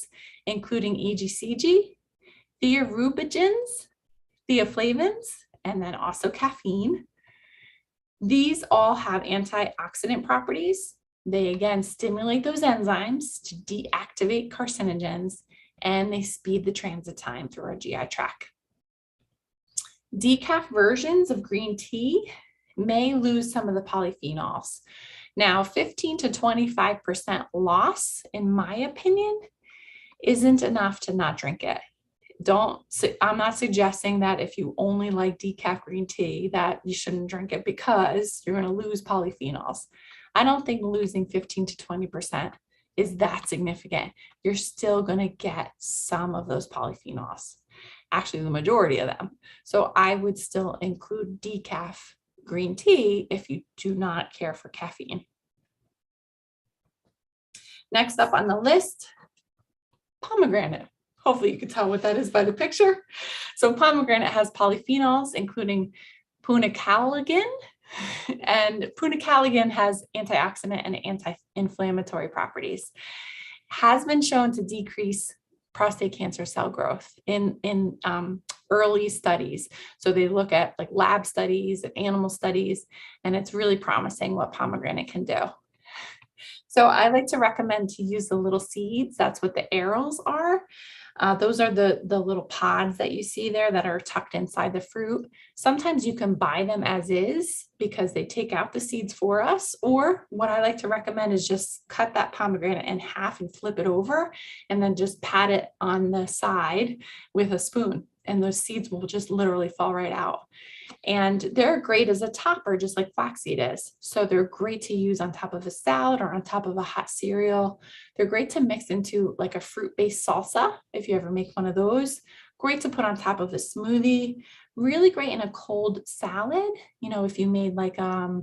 including EGCG, thiorubigens, theoflavins, and then also caffeine. These all have antioxidant properties. They again stimulate those enzymes to deactivate carcinogens, and they speed the transit time through our GI tract. Decaf versions of green tea may lose some of the polyphenols. Now, 15 to 25% loss, in my opinion, isn't enough to not drink it. I'm not suggesting that if you only like decaf green tea that you shouldn't drink it because you're going to lose polyphenols. I don't think losing 15 to 20% is that significant. You're still going to get some of those polyphenols, actually the majority of them. So I would still include decaf green tea if you do not care for caffeine. Next up on the list, pomegranate. Hopefully you can tell what that is by the picture. So pomegranate has polyphenols, including punicalagin, and punicalagin has antioxidant and anti-inflammatory properties. Has been shown to decrease prostate cancer cell growth in early studies. So they look at like lab studies and animal studies, and it's really promising what pomegranate can do. So I like to recommend to use the little seeds. That's what the arils are. Those are the little pods that you see there that are tucked inside the fruit. Sometimes you can buy them as is because they take out the seeds for us. Or what I like to recommend is just cut that pomegranate in half and flip it over, and then just pat it on the side with a spoon. And those seeds will just literally fall right out. And they're great as a topper, just like flaxseed is. So they're great to use on top of a salad or on top of a hot cereal. They're great to mix into like a fruit-based salsa, if you ever make one of those. Great to put on top of a smoothie. Really great in a cold salad. You know, if you made like a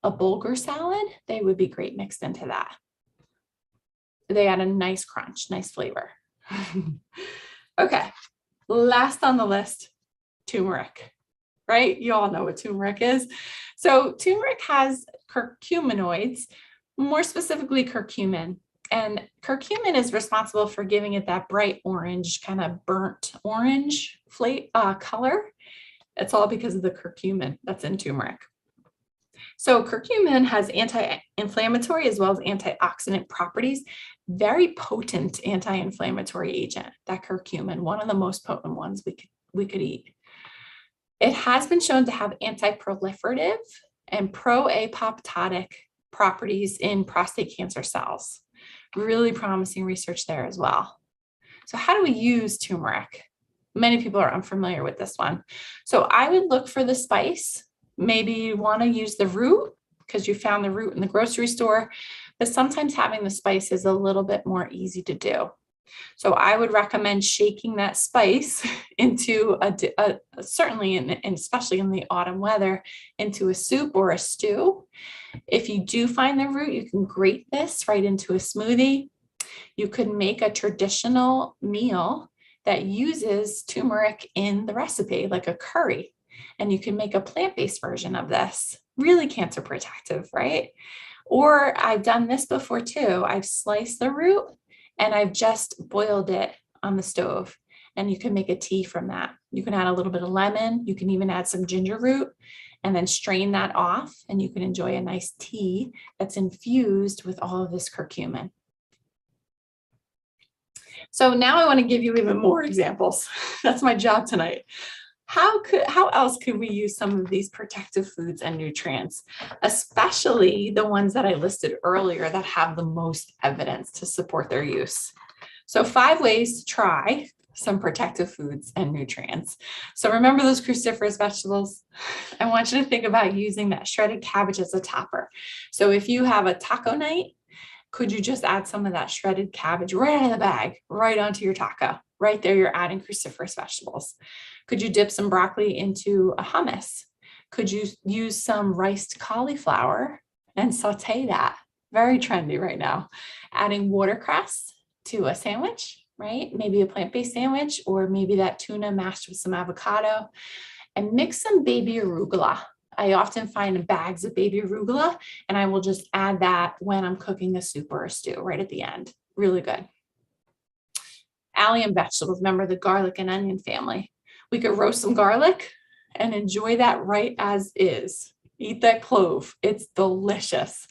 bulgur salad, they would be great mixed into that. They add a nice crunch, nice flavor. Okay, last on the list, turmeric. Right? You all know what turmeric is. So turmeric has curcuminoids, more specifically curcumin. And curcumin is responsible for giving it that bright orange, kind of burnt orange color. It's all because of the curcumin that's in turmeric. So curcumin has anti-inflammatory as well as antioxidant properties. Very potent anti-inflammatory agent, that curcumin, one of the most potent ones we could eat. It has been shown to have anti-proliferative and pro-apoptotic properties in prostate cancer cells. Really promising research there as well. So how do we use turmeric? Many people are unfamiliar with this one. So I would look for the spice. Maybe you want to use the root because you found the root in the grocery store, but sometimes having the spice is a little bit more easy to do. So I would recommend shaking that spice into certainly, and especially in the autumn weather, into a soup or a stew. If you do find the root, you can grate this right into a smoothie. You could make a traditional meal that uses turmeric in the recipe, like a curry, and you can make a plant-based version of this. Really cancer protective, right? Or I've done this before too. I've sliced the root and I've just boiled it on the stove, and you can make a tea from that. You can add a little bit of lemon. You can even add some ginger root and then strain that off, and you can enjoy a nice tea that's infused with all of this curcumin. So now I want to give you even more examples. That's my job tonight. How else could we use some of these protective foods and nutrients, especially the ones that I listed earlier that have the most evidence to support their use? So 5 ways to try some protective foods and nutrients. So remember those cruciferous vegetables? I want you to think about using that shredded cabbage as a topper. So if you have a taco night, could you just add some of that shredded cabbage right out of the bag, right onto your taco? Right there, you're adding cruciferous vegetables. Could you dip some broccoli into a hummus? Could you use some riced cauliflower and saute that? Very trendy right now. Adding watercress to a sandwich, right? Maybe a plant-based sandwich, or maybe that tuna mashed with some avocado, and mix some baby arugula. I often find bags of baby arugula, and I will just add that when I'm cooking a soup or a stew right at the end. Really good. Allium vegetables, remember the garlic and onion family. We could roast some garlic and enjoy that right as is. Eat that clove. It's delicious.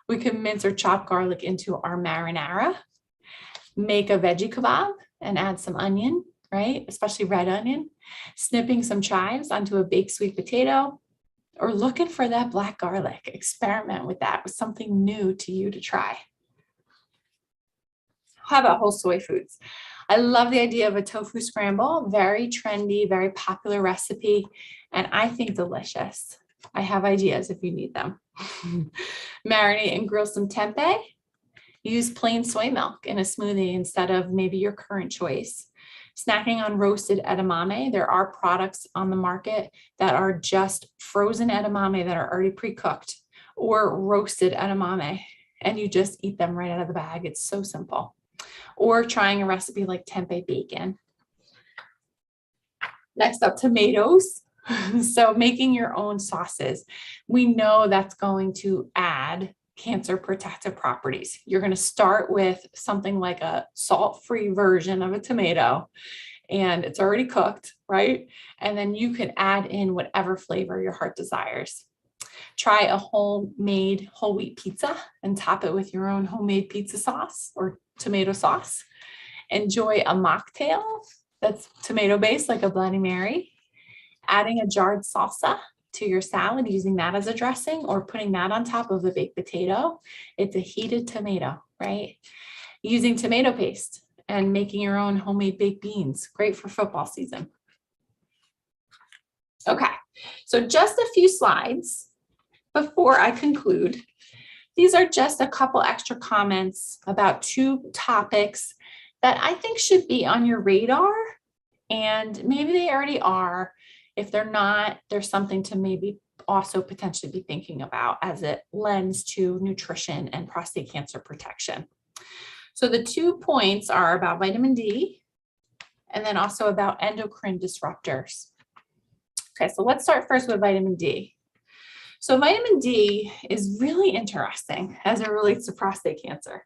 We can mince or chop garlic into our marinara. Make a veggie kebab and add some onion, right? Especially red onion. Snipping some chives onto a baked sweet potato, or looking for that black garlic. Experiment with that, with something new to you to try. How about whole soy foods? I love the idea of a tofu scramble. Very trendy, very popular recipe, and I think delicious. I have ideas if you need them. Marinate and grill some tempeh. Use plain soy milk in a smoothie instead of maybe your current choice. Snacking on roasted edamame. There are products on the market that are just frozen edamame that are already pre-cooked, or roasted edamame, and you just eat them right out of the bag. It's so simple. Or trying a recipe like tempeh bacon. Next up, tomatoes. So making your own sauces. We know that's going to add cancer protective properties. You're going to start with something like a salt-free version of a tomato, and it's already cooked, right? And then you can add in whatever flavor your heart desires. Try a homemade whole wheat pizza and top it with your own homemade pizza sauce or tomato sauce. Enjoy a mocktail that's tomato based, like a Bloody Mary. Adding a jarred salsa to your salad, using that as a dressing, or putting that on top of a baked potato. It's a heated tomato, right? Using tomato paste and making your own homemade baked beans, great for football season. Okay, so just a few slides before I conclude. These are just a couple extra comments about two topics that I think should be on your radar, and maybe they already are. If they're not, there's something to maybe also potentially be thinking about as it lends to nutrition and prostate cancer protection. So the 2 points are about vitamin D and then also about endocrine disruptors. Okay, so let's start first with vitamin D. So vitamin D is really interesting as it relates to prostate cancer.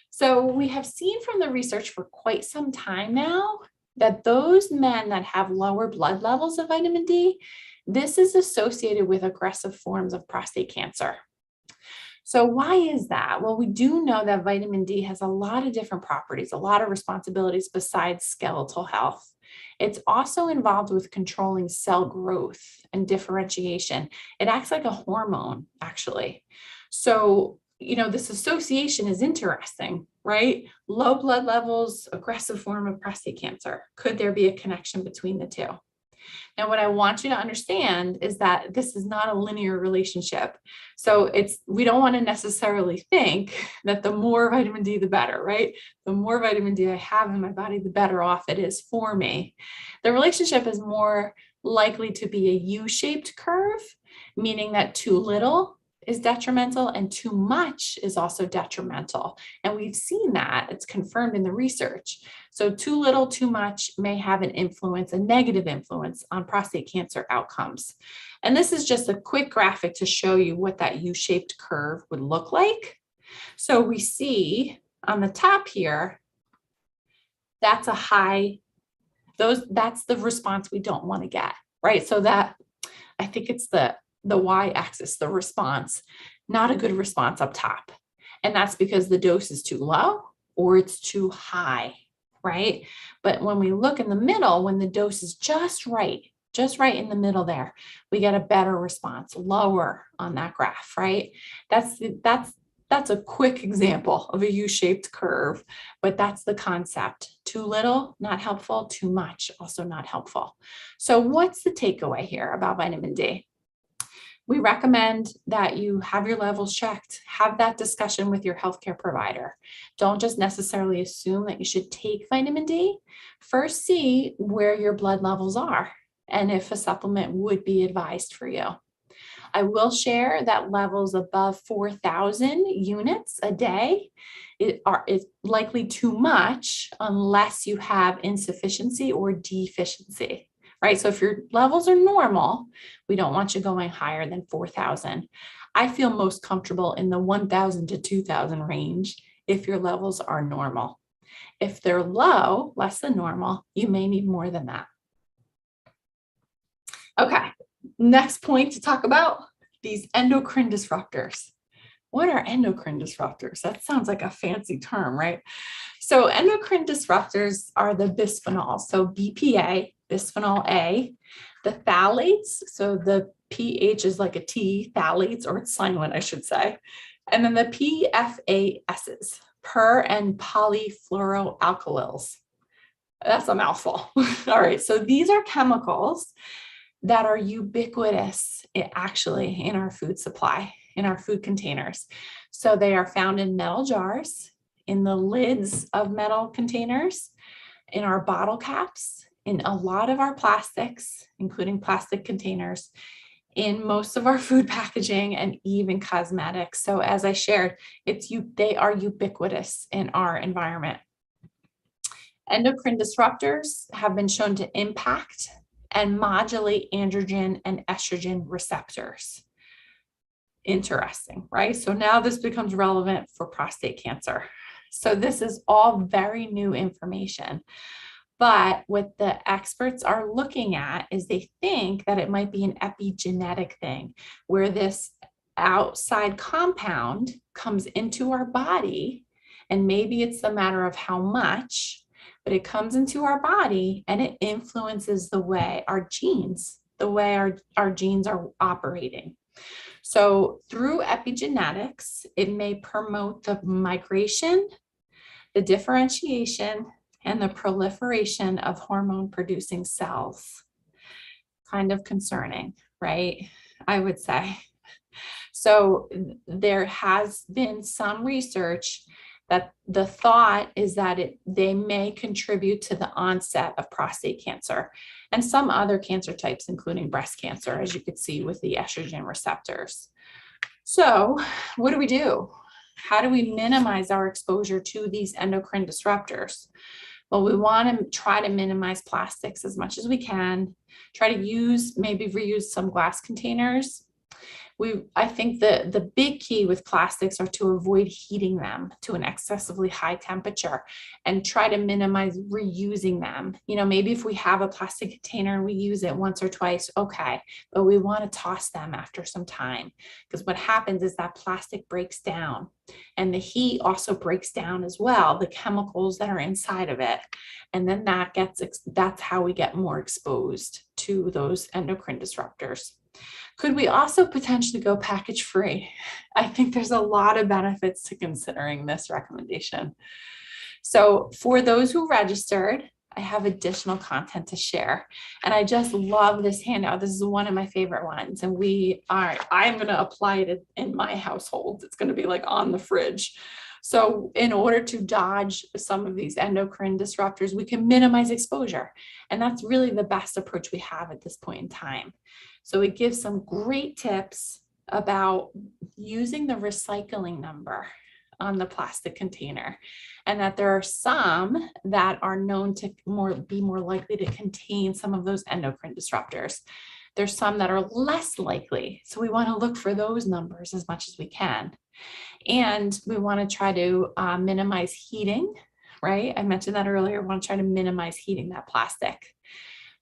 So we have seen from the research for quite some time now that those men that have lower blood levels of vitamin D, this is associated with aggressive forms of prostate cancer. So why is that? Well, we do know that vitamin D has a lot of different properties, a lot of responsibilities besides skeletal health. It's also involved with controlling cell growth and differentiation. It acts like a hormone, actually. So, this association is interesting, right? Low blood levels, aggressive form of prostate cancer. Could there be a connection between the two? Now, what I want you to understand is that this is not a linear relationship. So we don't want to necessarily think that the more vitamin D, the better, right? The more vitamin D I have in my body, the better off it is for me. The relationship is more likely to be a U-shaped curve, meaning that too little is detrimental and too much is also detrimental. And we've seen that, it's confirmed in the research. So too little, too much may have an influence, a negative influence on prostate cancer outcomes. And this is just a quick graphic to show you what that U-shaped curve would look like. So we see on the top here, that's a high, that's the response we don't want to get, right? So that, I think it's the y-axis, the response, not a good response up top. And that's because the dose is too low or it's too high, right? But when we look in the middle, when the dose is just right in the middle there, we get a better response, lower on that graph, right? That's a quick example of a U-shaped curve, but that's the concept. Too little, not helpful. Too much, also not helpful. So what's the takeaway here about vitamin D? We recommend that you have your levels checked, have that discussion with your healthcare provider. Don't just necessarily assume that you should take vitamin D. First, see where your blood levels are and if a supplement would be advised for you. I will share that levels above 4,000 units a day is likely too much unless you have insufficiency or deficiency. Right? So if your levels are normal, we don't want you going higher than 4,000. I feel most comfortable in the 1,000 to 2,000 range if your levels are normal. If they're low, less than normal, you may need more than that. Okay, next point to talk about, these endocrine disruptors. What are endocrine disruptors? That sounds like a fancy term, right? So endocrine disruptors are the bisphenols. So BPA, bisphenol A, the phthalates, so the pH is like a T, phthalates, or it's silent, I should say. And then the PFASs, per and polyfluoroalkyls. That's a mouthful. All right, so these are chemicals that are ubiquitous actually in our food supply, in our food containers. So they are found in metal jars, in the lids of metal containers, in our bottle caps, in a lot of our plastics, including plastic containers, in most of our food packaging, and even cosmetics. So as I shared, they are ubiquitous in our environment. Endocrine disruptors have been shown to impact and modulate androgen and estrogen receptors. Interesting, right? So now this becomes relevant for prostate cancer. So this is all very new information. But what the experts are looking at is they think that it might be an epigenetic thing where this outside compound comes into our body, and maybe it's a matter of how much, but it comes into our body and it influences the way our genes, our genes are operating. So through epigenetics, it may promote the migration, the differentiation, and the proliferation of hormone producing cells. Kind of concerning, right? I would say. So there has been some research that the thought is that they may contribute to the onset of prostate cancer and some other cancer types, including breast cancer, as you could see with the estrogen receptors. So what do we do? How do we minimize our exposure to these endocrine disruptors? Well, we want to try to minimize plastics as much as we can, try to maybe reuse some glass containers. I think the big key with plastics are to avoid heating them to an excessively high temperature and try to minimize reusing them. Maybe if we have a plastic container and we use it once or twice, okay, but we want to toss them after some time, because what happens is that plastic breaks down and the heat also breaks down as well, the chemicals that are inside of it. And then that's how we get more exposed to those endocrine disruptors. Could we also potentially go package free? I think there's a lot of benefits to considering this recommendation. So for those who registered, I have additional content to share. And I just love this handout. This is one of my favorite ones. And I'm going to apply it in my household. It's going to be like on the fridge. So in order to dodge some of these endocrine disruptors, we can minimize exposure. And that's really the best approach we have at this point in time. So it gives some great tips about using the recycling number on the plastic container, and that there are some that are known to be more likely to contain some of those endocrine disruptors. There's some that are less likely. So we want to look for those numbers as much as we can. And we want to try to minimize heating, right? I mentioned that earlier. We want to try to minimize heating that plastic.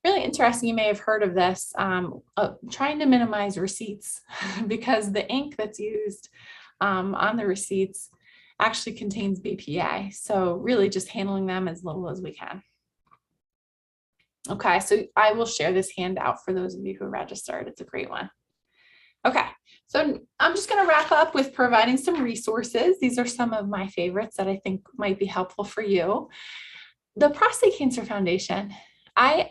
Really interesting, you may have heard of this, trying to minimize receipts because the ink that's used on the receipts actually contains BPA. So really just handling them as little as we can. Okay, so I will share this handout for those of you who registered. It's a great one. Okay, so I'm just going to wrap up with providing some resources. These are some of my favorites that I think might be helpful for you. The Prostate Cancer Foundation, I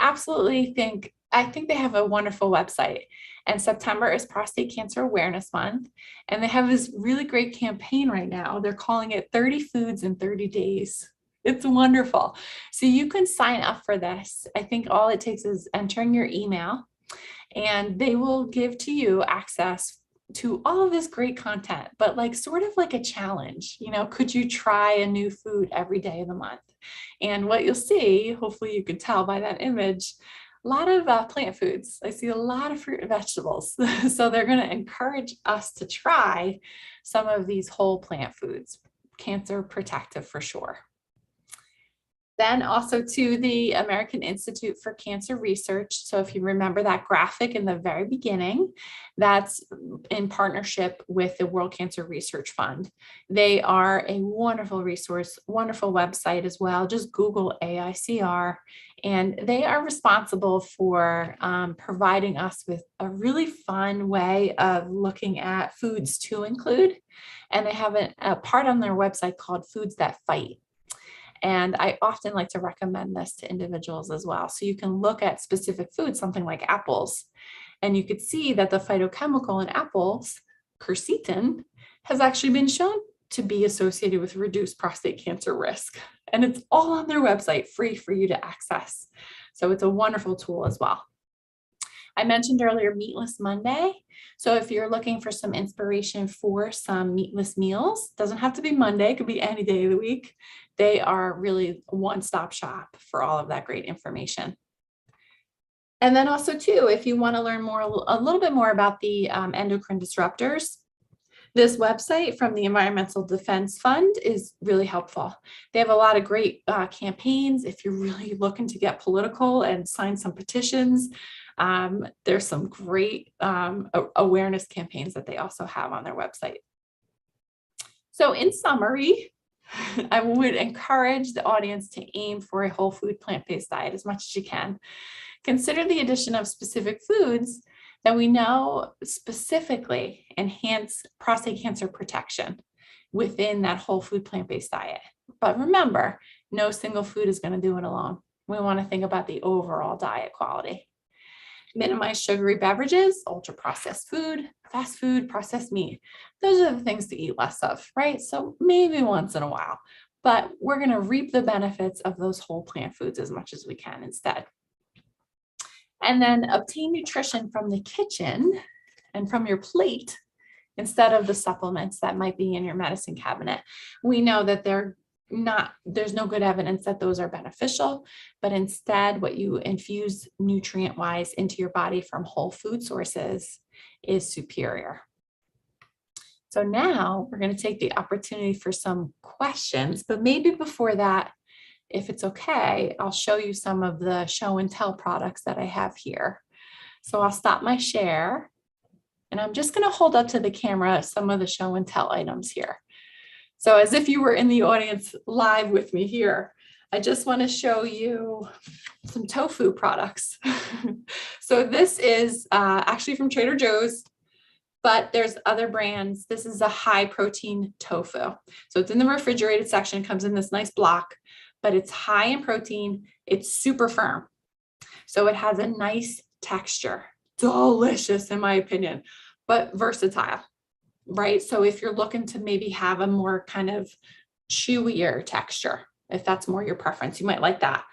think they have a wonderful website, and September is Prostate Cancer Awareness Month, and they have this really great campaign right now. They're calling it 30 Foods in 30 Days. It's wonderful. So you can sign up for this. I think all it takes is entering your email, and they will give to you access to all of this great content, but sort of like a challenge. Could you try a new food every day of the month? And what you'll see, hopefully you can tell by that image, a lot of plant foods. I see a lot of fruit and vegetables. So they're going to encourage us to try some of these whole plant foods, cancer protective for sure. Then also to the American Institute for Cancer Research. So if you remember that graphic in the very beginning, that's in partnership with the World Cancer Research Fund. They are a wonderful resource, wonderful website as well. Just Google AICR, and they are responsible for providing us with a really fun way of looking at foods to include. And they have a part on their website called Foods That Fight. And I often like to recommend this to individuals as well. So you can look at specific foods, something like apples, and you could see that the phytochemical in apples, quercetin, has actually been shown to be associated with reduced prostate cancer risk. And it's all on their website, free for you to access. So it's a wonderful tool as well. I mentioned earlier Meatless Monday. So if you're looking for some inspiration for some meatless meals, doesn't have to be Monday, it could be any day of the week. They are really a one-stop shop for all of that great information. And then also too, if you want to learn a little bit more about the endocrine disruptors, This website from the Environmental Defense Fund is really helpful. They have a lot of great campaigns. If you're really looking to get political and sign some petitions, there's some great awareness campaigns that they also have on their website. So in summary, I would encourage the audience to aim for a whole food plant-based diet as much as you can. Consider the addition of specific foods that we know specifically enhance prostate cancer protection within that whole food plant-based diet. But remember, no single food is going to do it alone. We want to think about the overall diet quality. Minimize sugary beverages, ultra-processed food, fast food, processed meat. Those are the things to eat less of, right? So maybe once in a while, but we're going to reap the benefits of those whole plant foods as much as we can instead. And then obtain nutrition from the kitchen and from your plate instead of the supplements that might be in your medicine cabinet. We know that there's no good evidence that those are beneficial, but instead what you infuse nutrient-wise into your body from whole food sources is superior. So now we're going to take the opportunity for some questions, but maybe before that, if it's okay, I'll show you some of the show and tell products that I have here. So I'll stop my share and I'm just going to hold up to the camera some of the show and tell items here. So as if you were in the audience live with me here, I just want to show you some tofu products. So this is actually from Trader Joe's, but there's other brands. This is a high protein tofu. So it's in the refrigerated section, comes in this nice block, but it's high in protein. It's super firm. So it has a nice texture, delicious in my opinion, but versatile. Right? So if you're looking to maybe have a more kind of chewier texture, if that's more your preference, you might like that.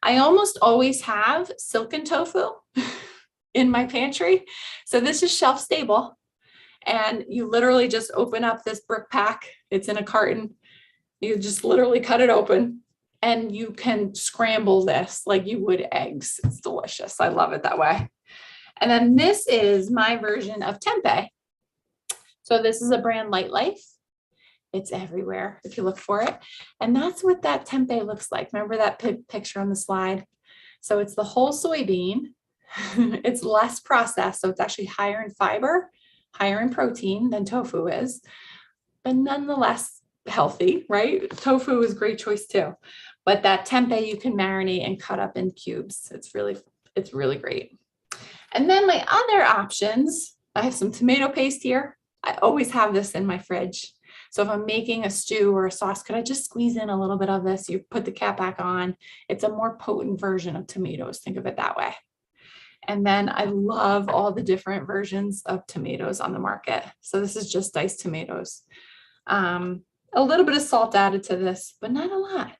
I almost always have silken tofu in my pantry. So this is shelf stable. And you literally just open up this brick pack. It's in a carton. You just literally cut it open and you can scramble this like you would eggs. It's delicious. I love it that way. And then this is my version of tempeh. So this is a brand Light Life. It's everywhere if you look for it. And that's what that tempeh looks like. Remember that picture on the slide? So it's the whole soybean. It's less processed. So it's actually higher in fiber, higher in protein than tofu is, but nonetheless healthy, right? Tofu is a great choice too. But that tempeh you can marinate and cut up in cubes. It's really great. And then my other options, I have some tomato paste here. I always have this in my fridge. So if I'm making a stew or a sauce, could I just squeeze in a little bit of this? You put the cap back on. It's a more potent version of tomatoes. Think of it that way. And then I love all the different versions of tomatoes on the market. So this is just diced tomatoes. A little bit of salt added to this, but not a lot.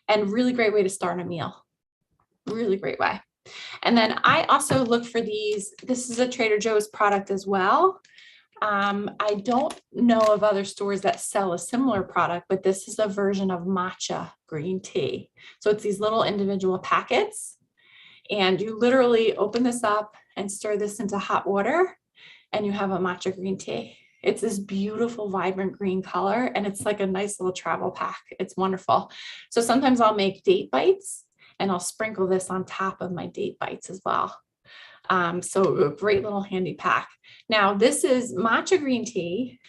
And really great way to start a meal. Really great way. And then I also look for these. This is a Trader Joe's product as well. I don't know of other stores that sell a similar product, but this is a version of matcha green tea. So it's these little individual packets and you literally open this up and stir this into hot water and you have a matcha green tea. It's this beautiful, vibrant green color and it's like a nice little travel pack. It's wonderful. So sometimes I'll make date bites and I'll sprinkle this on top of my date bites as well. So a great little handy pack. Now this is matcha green tea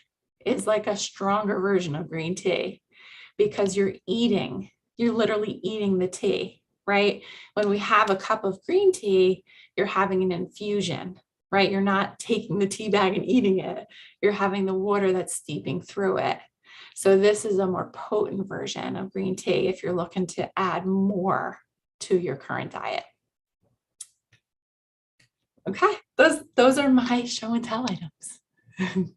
is like a stronger version of green tea because you're literally eating the tea, right? When we have a cup of green tea, you're having an infusion, right? You're not taking the tea bag and eating it. You're having the water that's steeping through it. So this is a more potent version of green tea if you're looking to add more to your current diet. Okay, those are my show and tell items.